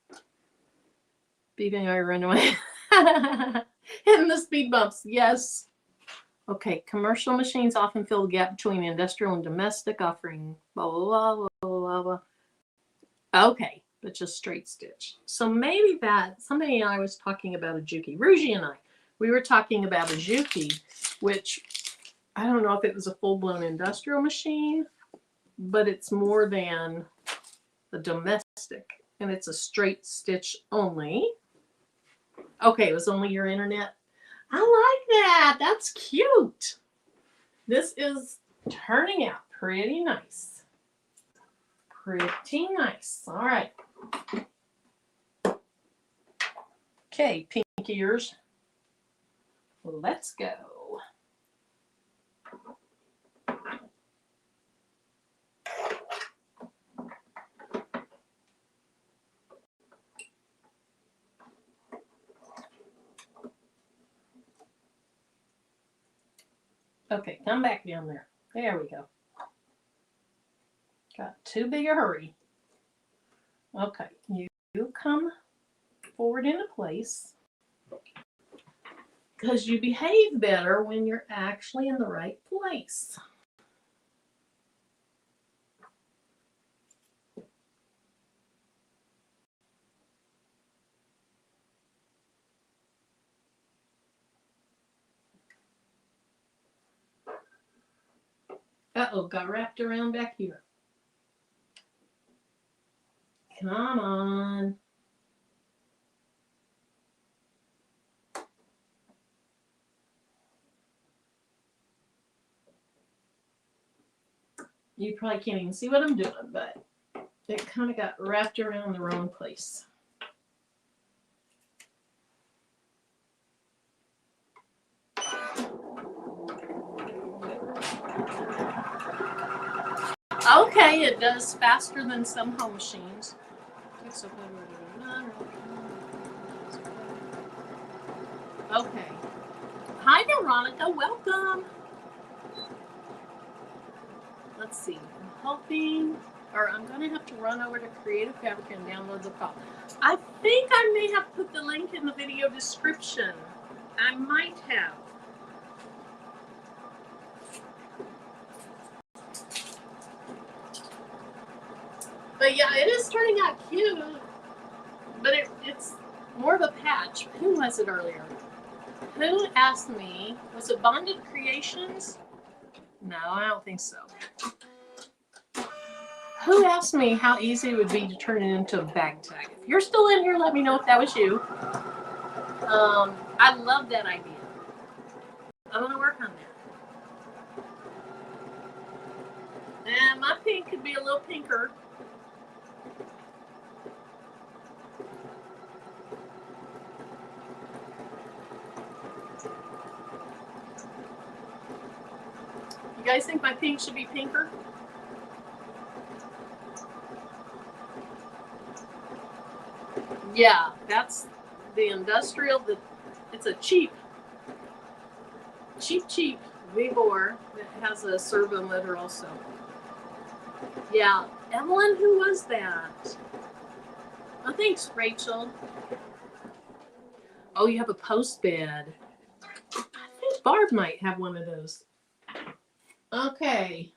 Beeping I run away. Hitting the speed bumps, yes. Okay, commercial machines often fill the gap between industrial and domestic, offering blah, blah, blah, blah, blah, blah. Okay, but just straight stitch. So maybe that, somebody and I was talking about a Juki. Ruji and I, we were talking about a Juki, which I don't know if it was a full-blown industrial machine, but it's more than the domestic, and it's a straight stitch only. Okay, it was only your internet. I like that. That's cute. This is turning out pretty nice. Pretty nice. All right. Okay, pink ears. Let's go. Okay, come back down there. There we go. Got too big a hurry. Okay, you come forward into place because you behave better when you're actually in the right place. Uh-oh, got wrapped around back here. Come on. You probably can't even see what I'm doing, but it kind of got wrapped around the wrong place. Okay, it does faster than some home machines. Okay. Hi, Veronica. Welcome. Let's see. I'm hoping, or I'm going to have to run over to Creative Fabric and download the file. I think I may have put the link in the video description. I might have. But yeah, it is turning out cute. But it's more of a patch. Who was it earlier? Who asked me, was it Bonded Creations? No, I don't think so. Who asked me how easy it would be to turn it into a bag tag? If you're still in here, let me know if that was you. I love that idea. I'm going to work on that. And my pink could be a little pinker. You guys think my pink should be pinker? Yeah, that's the industrial. It's a cheap V-bore that has a servo motor also. Yeah, Evelyn, who was that? Oh, thanks, Rachel. Oh, you have a post bed. I think Barb might have one of those. Okay.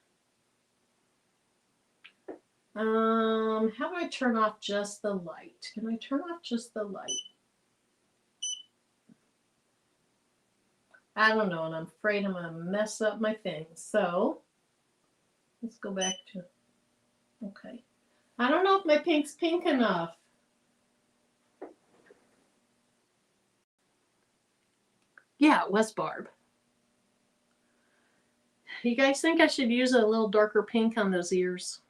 How do I turn off just the light? Can I turn off just the light? I don't know, and I'm afraid I'm gonna mess up my thing. So let's go back to, okay. I don't know if my pink's pink enough. Yeah, it was Barb. You guys think I should use a little darker pink on those ears?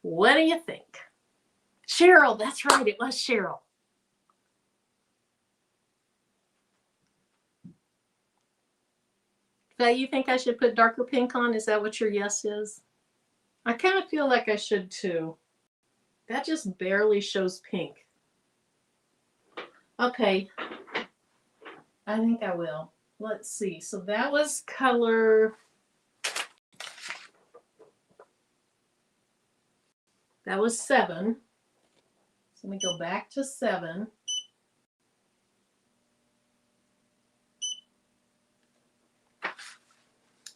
What do you think? Cheryl, that's right. It was Cheryl. So you think I should put darker pink on? Is that what your yes is? I kind of feel like I should too. That just barely shows pink. Okay. I think I will. Let's see. So that was color. That was 7. So let me go back to 7.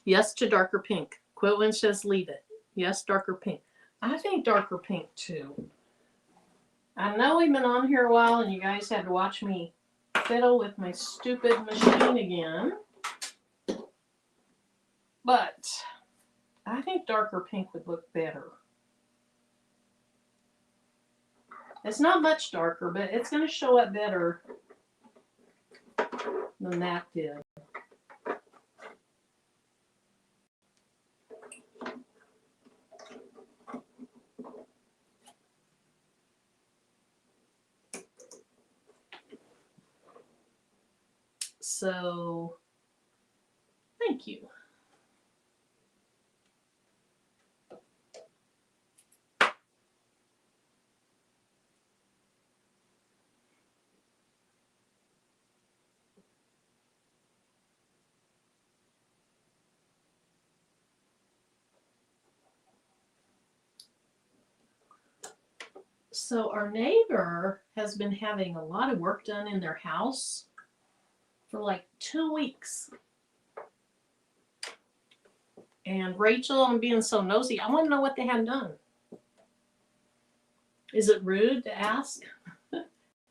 Yes to darker pink. Quitwin says leave it. Yes, darker pink. I think darker pink too. I know we've been on here a while and you guys had to watch me fiddle with my stupid machine again. But I think darker pink would look better. It's not much darker, but it's going to show up better than that did. So, thank you. So our neighbor has been having a lot of work done in their house for like 2 weeks. And Rachel, I'm being so nosy, I want to know what they have done. Is it rude to ask?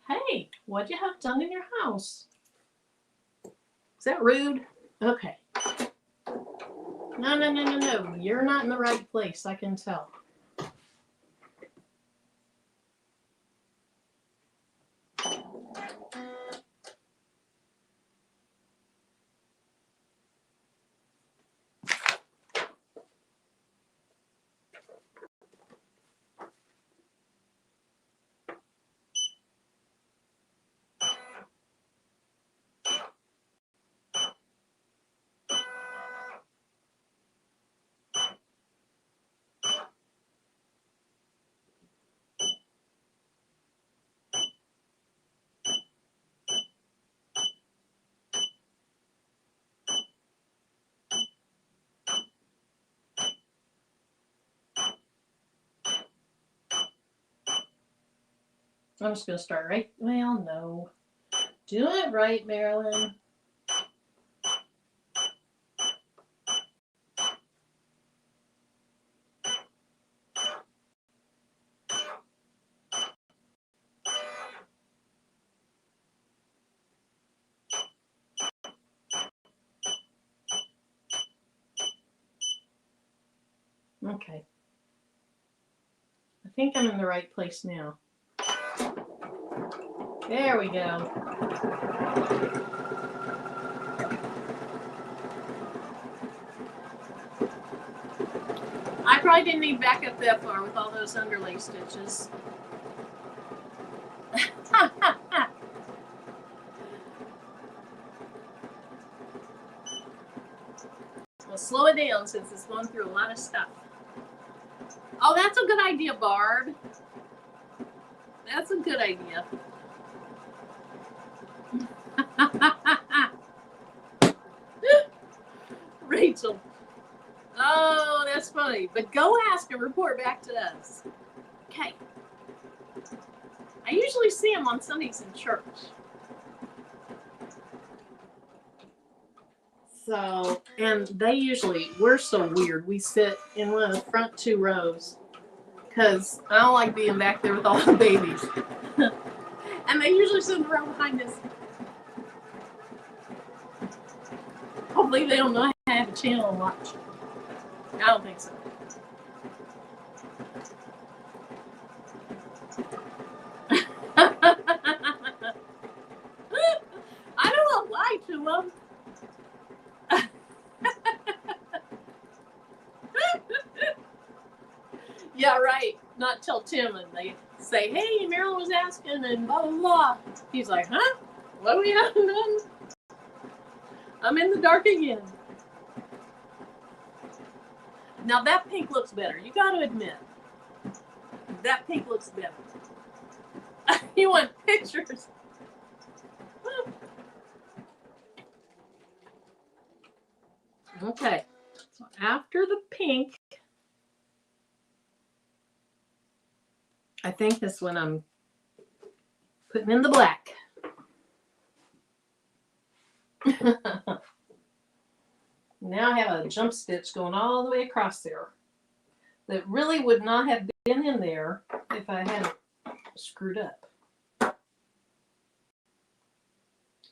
Hey, what'd you have done in your house? Is that rude? Okay. No. You're not in the right place, I can tell. I'm just going to start right. Well, no. Do it right, Marilyn. Okay. I think I'm in the right place now. There we go. I probably didn't need back up that far with all those underlay stitches. Well, slow it down since it's going through a lot of stuff. Oh, that's a good idea, Barb. That's a good idea. Rachel. Oh, that's funny. But go ask and report back to us. Okay. I usually see them on Sundays in church. So, and they usually, we're so weird. We sit in one of the front 2 rows because I don't like being back there with all the babies. And they usually sit in the row behind us. Hopefully they don't know how to have a channel and watch. I don't think so. them? Yeah, right. Not tell Tim and they say, hey, Marilyn was asking and blah, blah, blah. He's like, huh? What are we having? I'm in the dark again. Now that pink looks better. You got to admit. That pink looks better. You want pictures? Okay. So after the pink, I think this one I'm putting in the black. Now I have a jump stitch going all the way across there that really would not have been in there if I hadn't screwed up.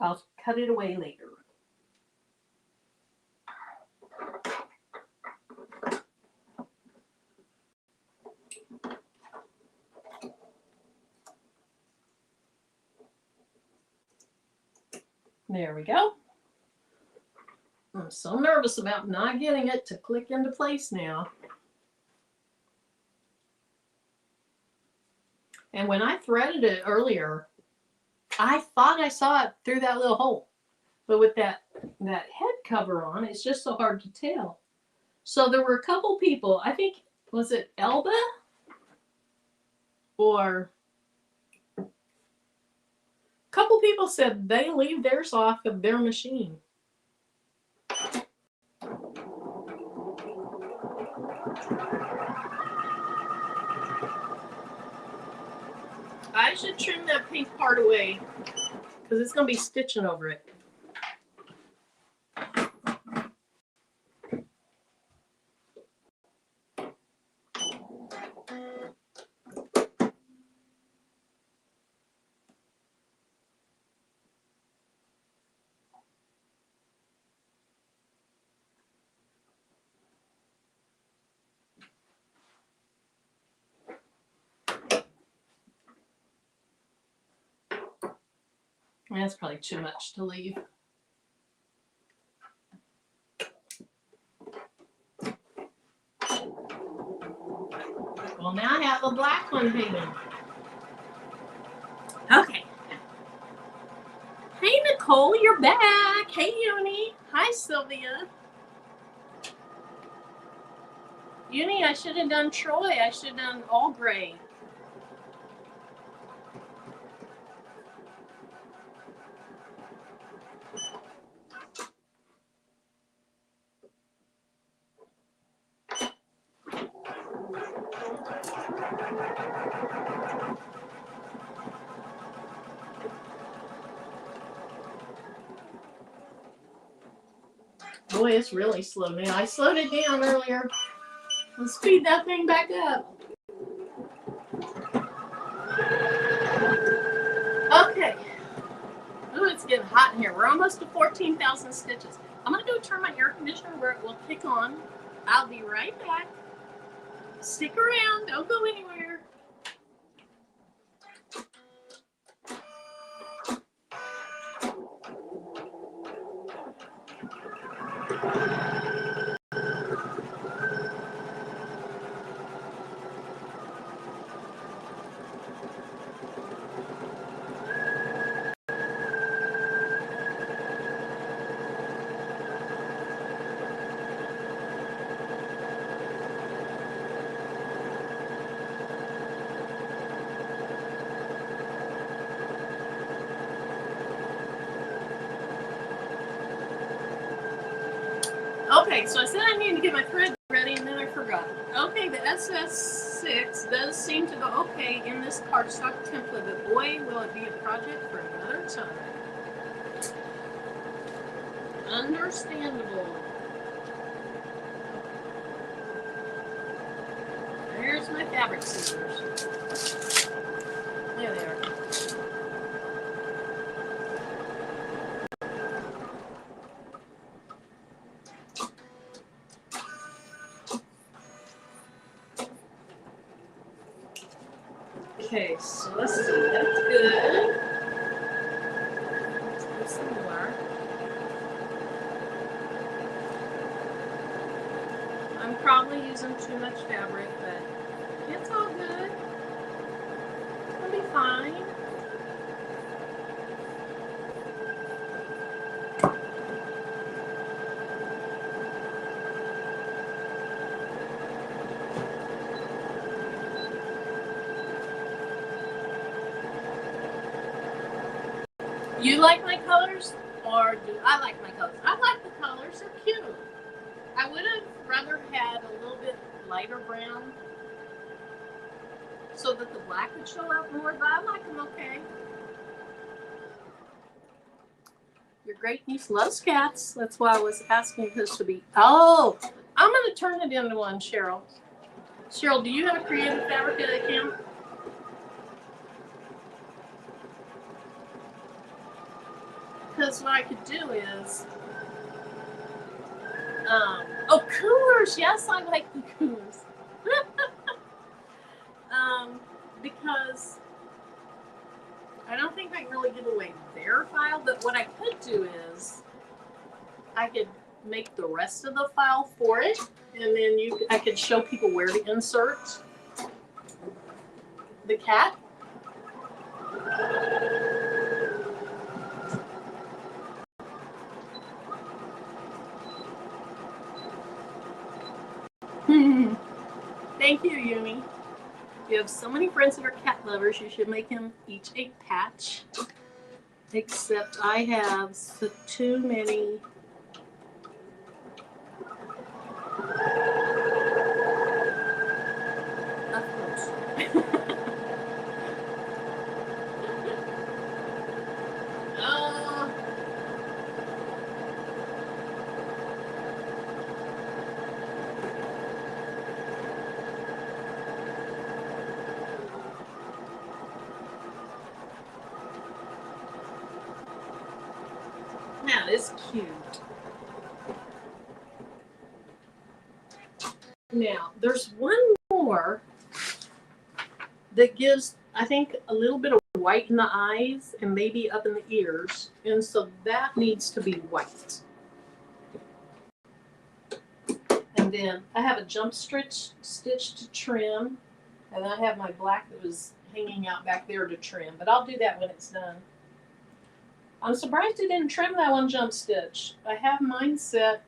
I'll cut it away later. There we go. I'm so nervous about not getting it to click into place now. And when I threaded it earlier, I thought I saw it through that little hole. But with that head cover on, it's just so hard to tell. So there were a couple people, I think, was it Elba? Or a couple people said they leave theirs off of their machine. I should trim that pink part away because it's going to be stitching over it. That's probably too much to leave. Well, now I have a black one hanging. Okay. Hey, Nicole, you're back. Hey, Uni. Hi, Sylvia. Uni, I should have done Troy. I should have done all gray. Boy, it's really slow now. I slowed it down earlier. Let's speed that thing back up. Okay. Ooh, it's getting hot in here. We're almost to 14,000 stitches. I'm going to go turn my air conditioner where it will kick on. I'll be right back. Stick around. Don't go anywhere. Okay, so I said I needed to get my thread ready, and then I forgot. Okay, the SS6 does seem to go okay in this cardstock template, but boy, will it be a project for another time. Understandable. There's my fabric scissors. There they are. Okay, so let's see. That's good. Let's put some more. I'm probably using too much fabric, but it's all good. It'll be fine. You like my colors, or do I like my colors? I like the colors, they're cute. I would have rather had a little bit lighter brown so that the black would show up more, but I like them okay. Your great niece loves cats. That's why I was asking this to be. Oh, I'm going to turn it into one, Cheryl. Cheryl, do you have a creative fabric account? Because what I could do is, oh, coolers. Yes, I like the coolers. Because I don't think I can really give away their file, but what I could do is I could make the rest of the file for it, and then I could show people where to insert the cat. Thank you, Yumi. You have so many friends that are cat lovers, you should make them each a patch. Except I have too many. That is cute. Now, there's one more that gives, I think, a little bit of white in the eyes and maybe up in the ears. And so that needs to be white. And then I have a jump stitch to trim. And then I have my black that was hanging out back there to trim. But I'll do that when it's done. I'm surprised it didn't trim that one jump stitch. I have mine set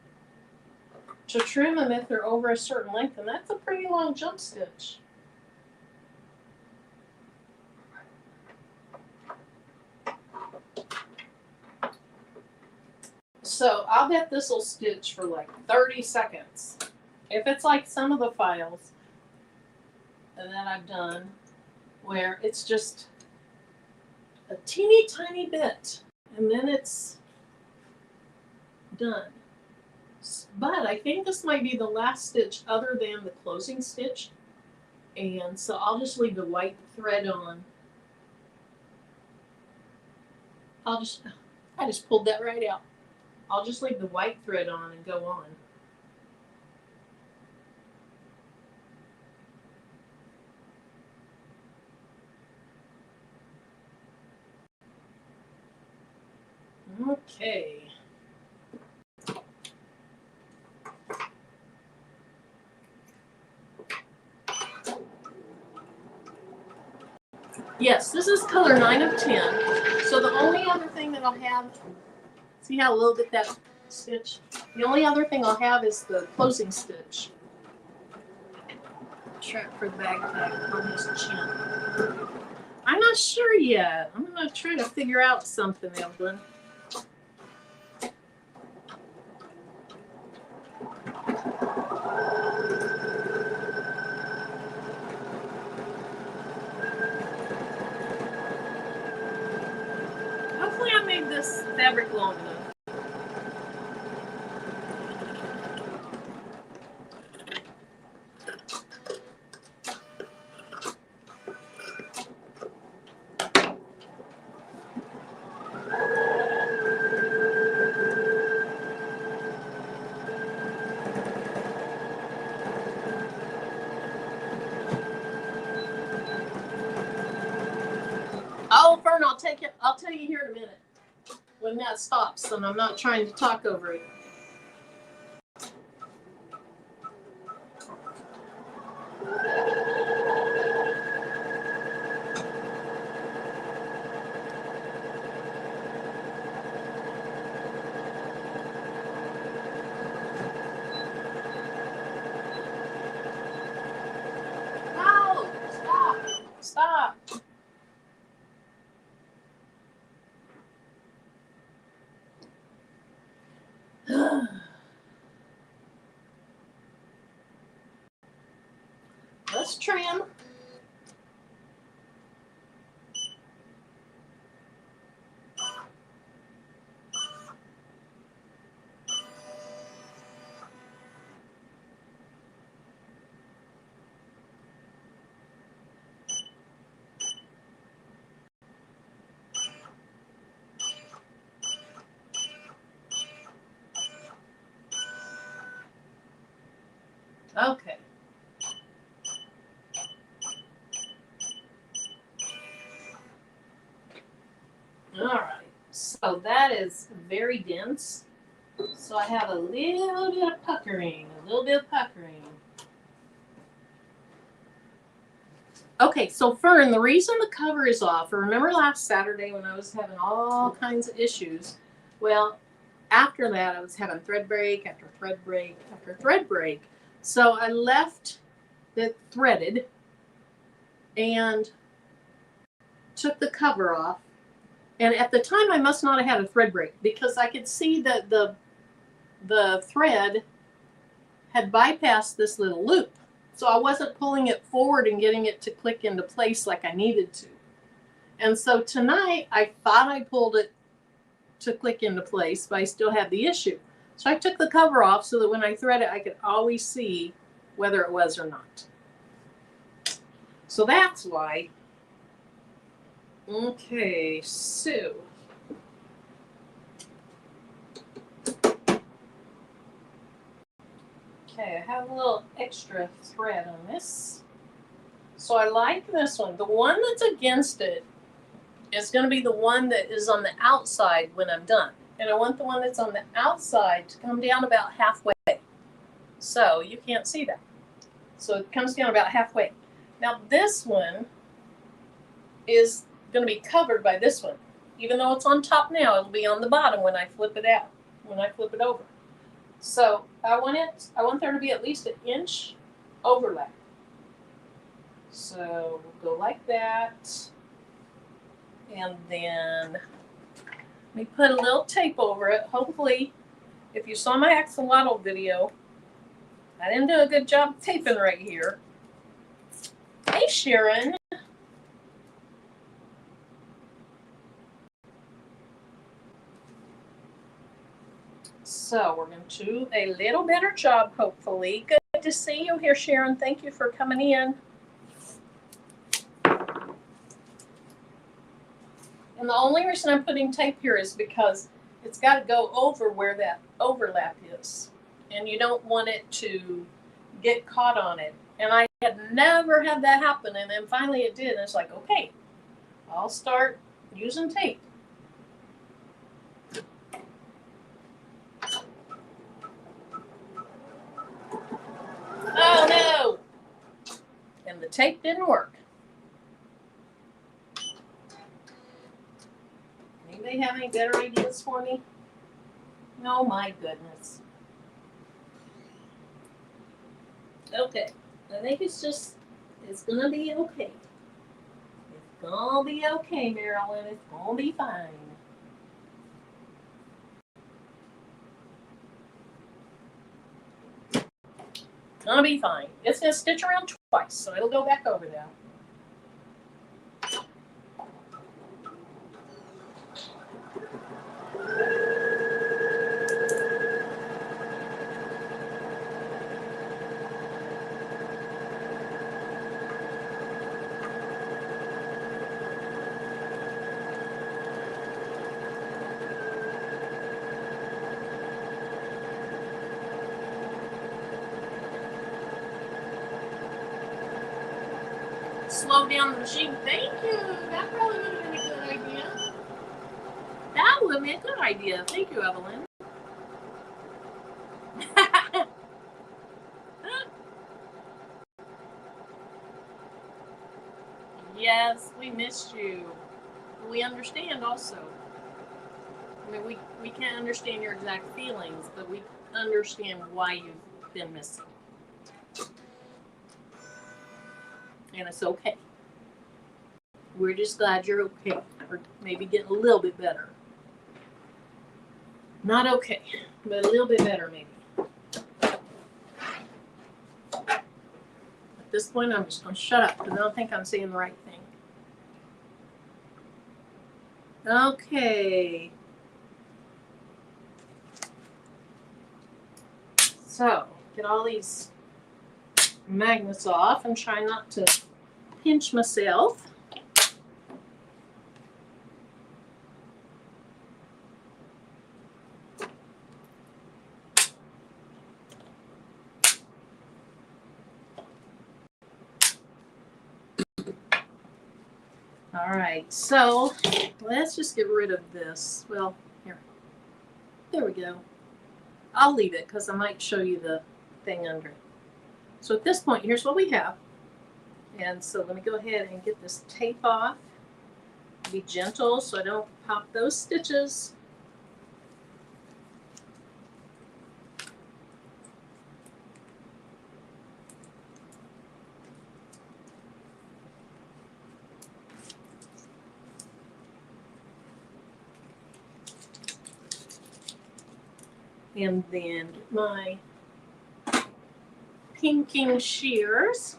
to trim them if they're over a certain length, and that's a pretty long jump stitch. So I'll bet this will stitch for like 30 seconds. If it's like some of the files that I've done, where it's just a teeny tiny bit, and then it's done. But I think this might be the last stitch other than the closing stitch. And so I'll just leave the white thread on. I just pulled that right out. I'll just leave the white thread on and go on. Okay. Yes, this is color 9 of 10. So the only other thing that I'll have, see how a little bit that stitch? The only other thing I'll have is the closing stitch. Track for the backpack on his chin. I'm not sure yet. I'm going to try to figure out something, Evelyn. Hopefully I made this fabric long enough. Oh, Fern, I'll tell you here in a minute when that stops, and I'm not trying to talk over it. this trim. Okay. All right. So that is very dense. So I have a little bit of puckering, Okay, so Fern, the reason the cover is off, remember last Saturday when I was having all kinds of issues? Well, after that, I was having thread break after thread break after thread break. So I left it threaded and took the cover off. And at the time, I must not have had a thread break because I could see that the thread had bypassed this little loop. So I wasn't pulling it forward and getting it to click into place like I needed to. And so tonight, I thought I pulled it to click into place, but I still had the issue. So I took the cover off so that when I thread it, I could always see whether it was or not. So that's why. Okay, so. Okay, I have a little extra thread on this. So I like this one. The one that's against it is going to be the one that is on the outside when I'm done. And I want the one that's on the outside to come down about halfway. So you can't see that. So it comes down about halfway. Now this one is going to be covered by this one. Even though it's on top now, it'll be on the bottom when I flip it out, when I flip it over. So I want there to be at least an inch overlap. So we'll go like that. And then let me put a little tape over it. Hopefully, if you saw my axolotl video, I didn't do a good job taping right here. Hey, Sharon. So we're going to do a little better job, hopefully. Good to see you here, Sharon. Thank you for coming in. And the only reason I'm putting tape here is because it's got to go over where that overlap is. And you don't want it to get caught on it. And I had never had that happen. And then finally it did. And it's like, okay, I'll start using tape. Oh no! And the tape didn't work. Anybody have any better ideas for me? Oh my goodness. Okay, I think it's gonna be okay. It's gonna be okay, Marilyn. It's gonna be fine. Gonna be fine. It's gonna stitch around twice, so it'll go back over there. Slow down the machine. Thank you. That probably would have been a good idea. That would be a good idea. Thank you, Evelyn. Yes, we missed you. We understand also. I mean, we can't understand your exact feelings, but we understand why you've been missing. And it's okay. We're just glad you're okay. Or maybe getting a little bit better. Not okay, but a little bit better maybe. But this point, I'm just going to shut up because I don't think I'm saying the right thing. Okay. So, get all these magnets off and try not to pinch myself. All right, so let's just get rid of this. Well, here. There we go. I'll leave it because I might show you the thing under it. So at this point, here's what we have. And so let me go ahead and get this tape off. Be gentle so I don't pop those stitches. And then my pinking shears.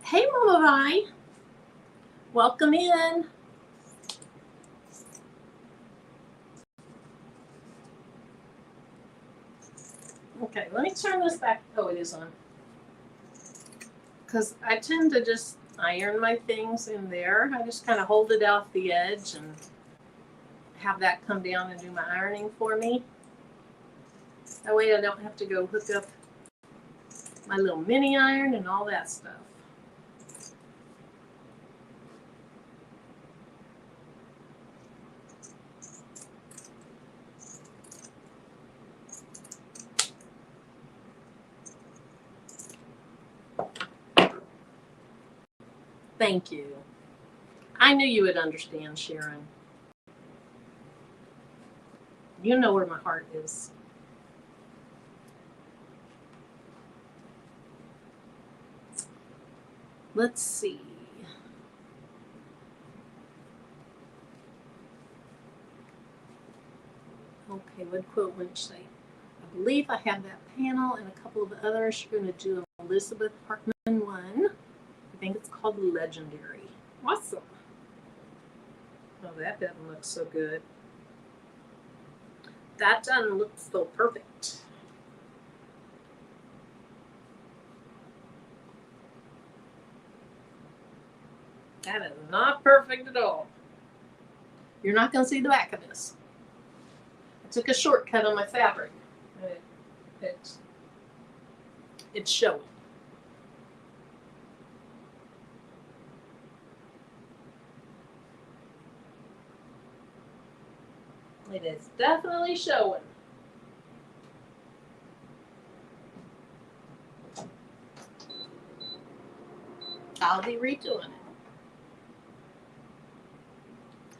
Hey, Mama Vi. Welcome in. Okay, let me turn this back. Oh, it is on. Because I tend to just iron my things in there. I just kind of hold it off the edge and have that come down and do my ironing for me. That way I don't have to go hook up my little mini iron and all that stuff. Thank you. I knew you would understand, Sharon. You know where my heart is. Let's see. Okay, what quote would you say? I believe I have that panel and a couple of others. You're going to do an Elizabeth Hartman one. I think it's called Legendary. Awesome. Oh, that doesn't look so good. That doesn't look so perfect. That is not perfect at all. You're not going to see the back of this. I took a shortcut on my fabric. It's showing. It is definitely showing. I'll be redoing it.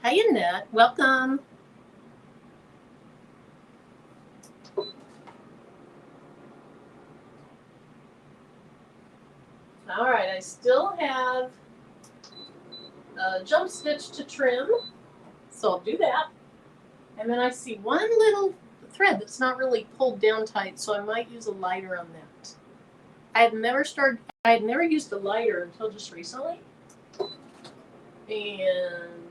Hey, Annette. Welcome. All right, I still have a jump stitch to trim, so I'll do that. And then I see one little thread that's not really pulled down tight, so I might use a lighter on that. I had never used a lighter until just recently. And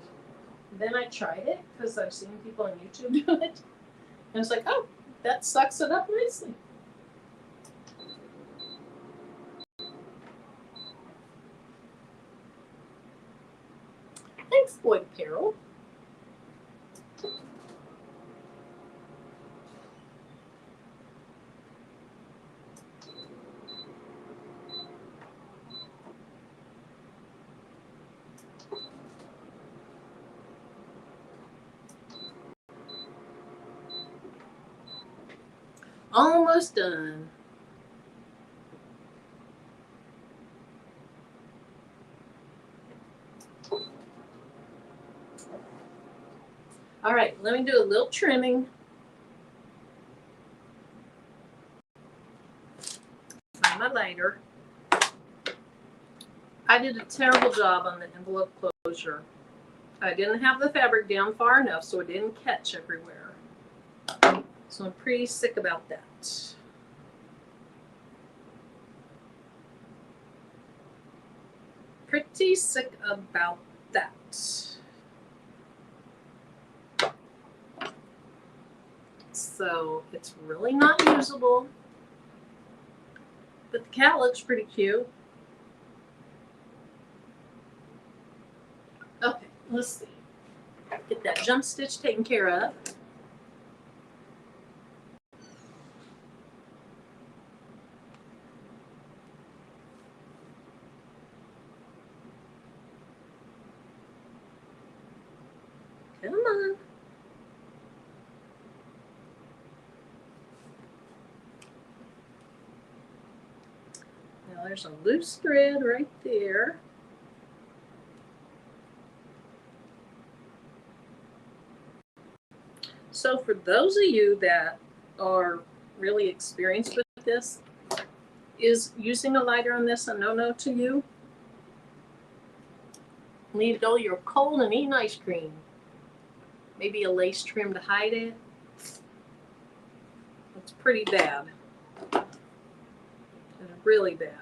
then I tried it because I've seen people on YouTube do it. And it's like, oh, that sucks it up nicely. Thanks, Boyd Carroll. Almost done. All right, let me do a little trimming. Find my lighter. I did a terrible job on the envelope closure. I didn't have the fabric down far enough so it didn't catch everywhere. So I'm pretty sick about that. pretty sick about that. So it's really not usable, but the cat looks pretty cute. Okay, let's see. Get that jump stitch taken care of. Come on. Now there's a loose thread right there. So for those of you that are really experienced with this, is using a lighter on this a no-no to you? Need to go, you're cold and eating ice cream. Maybe a lace trim to hide it. It's pretty bad. It's really bad.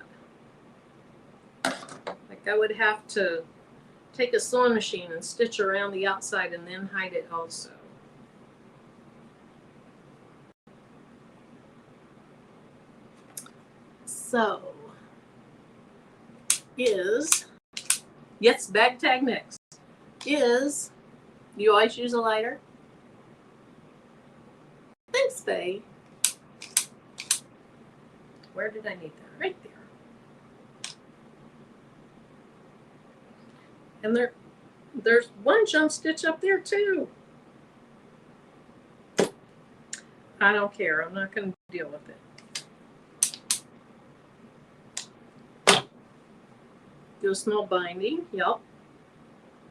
Like I would have to take a sewing machine and stitch around the outside and then hide it also. So, yes, bag tag next. You always use a lighter? Thanks, Faye. Where did I need that? Right there. And there's one jump stitch up there too. I don't care. I'm not going to deal with it. Do a small binding. Yep.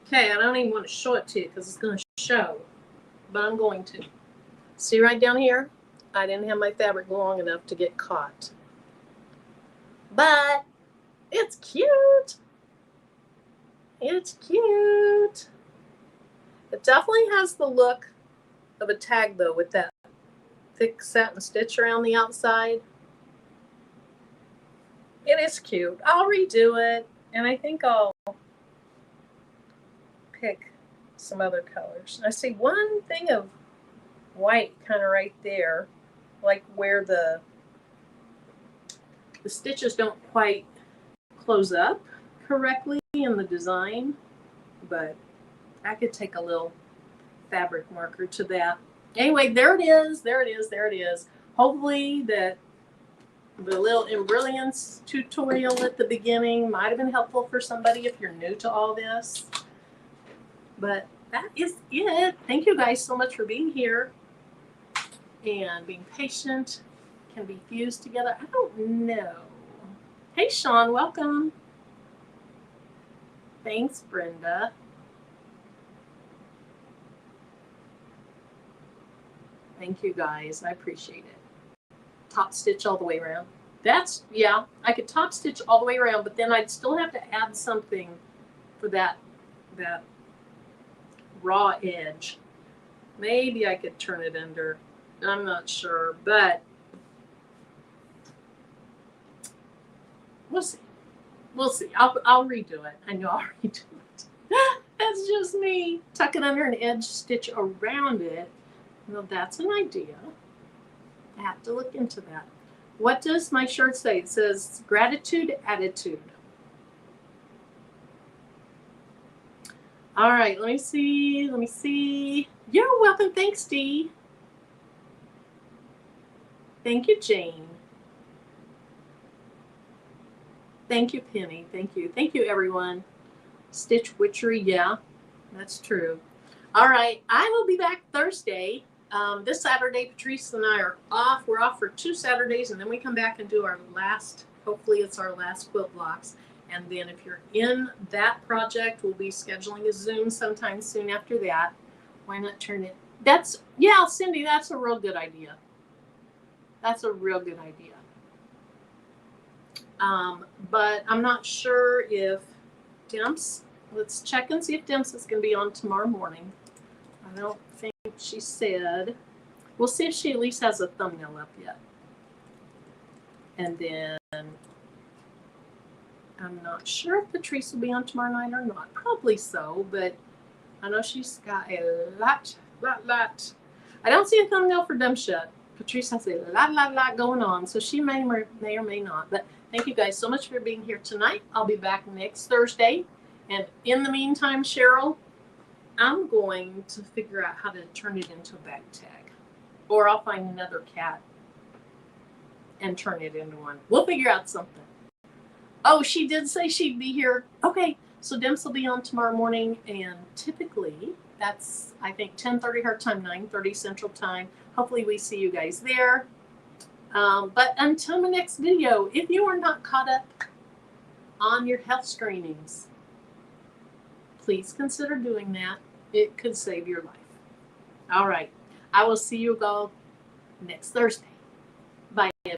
Okay, I don't even want to show it to you because it's going to show, but I'm going to. See right down here? I didn't have my fabric long enough to get caught. But it's cute. It's cute. It definitely has the look of a tag though, with that thick satin stitch around the outside. It is cute. I'll redo it, and I think I'll pick some other colors. I see one thing of white kind of right there, like where the stitches don't quite close up correctly in the design, but I could take a little fabric marker to that. Anyway, there it is. There it is. There it is. Hopefully that the little Embrilliance tutorial at the beginning might have been helpful for somebody if you're new to all this. But that is it. Thank you guys so much for being here and being patient. Can be fused together. I don't know. Hey, Sean, welcome. Thanks, Brenda. Thank you guys. I appreciate it. Top stitch all the way around. Yeah, I could top stitch all the way around, but then I'd still have to add something for that raw edge. Maybe I could turn it under. I'm not sure, but we'll see. We'll see. I'll redo it. I know I'll redo it. That's just me. Tuck it under an edge, stitch around it. Well, that's an idea. I have to look into that. What does my shirt say? It says gratitude, attitude. All right, let me see. Let me see. You're welcome. Thanks, Dee. Thank you, Jane. Thank you, Penny. Thank you. Thank you, everyone. Stitch Witchery. Yeah, that's true. All right, I will be back Thursday. This Saturday, Patrice and I are off. We're off for 2 Saturdays, and then we come back and do our last, hopefully it's our last quilt blocks. And then if you're in that project, we'll be scheduling a Zoom sometime soon after that. Why not turn it? Yeah, Cindy, that's a real good idea. That's a real good idea. But I'm not sure if Dimps, let's check and see if Dimps is going to be on tomorrow morning. I don't think she said. We'll see if she at least has a thumbnail up yet. And then I'm not sure if Patrice will be on tomorrow night or not. Probably so, but I know she's got a lot. I don't see a thumbnail for Dumb Shut. Patrice has a lot going on, so she may or may not. But thank you guys so much for being here tonight. I'll be back next Thursday. And in the meantime, Cheryl, I'm going to figure out how to turn it into a bag tag. Or I'll find another cat and turn it into one. We'll figure out something. Oh, she did say she'd be here. Okay, so Dems will be on tomorrow morning, and typically that's, I think, 10:30 her time, 9:30 Central Time. Hopefully we see you guys there. But until my next video, if you are not caught up on your health screenings, please consider doing that. It could save your life. All right, I will see you all next Thursday.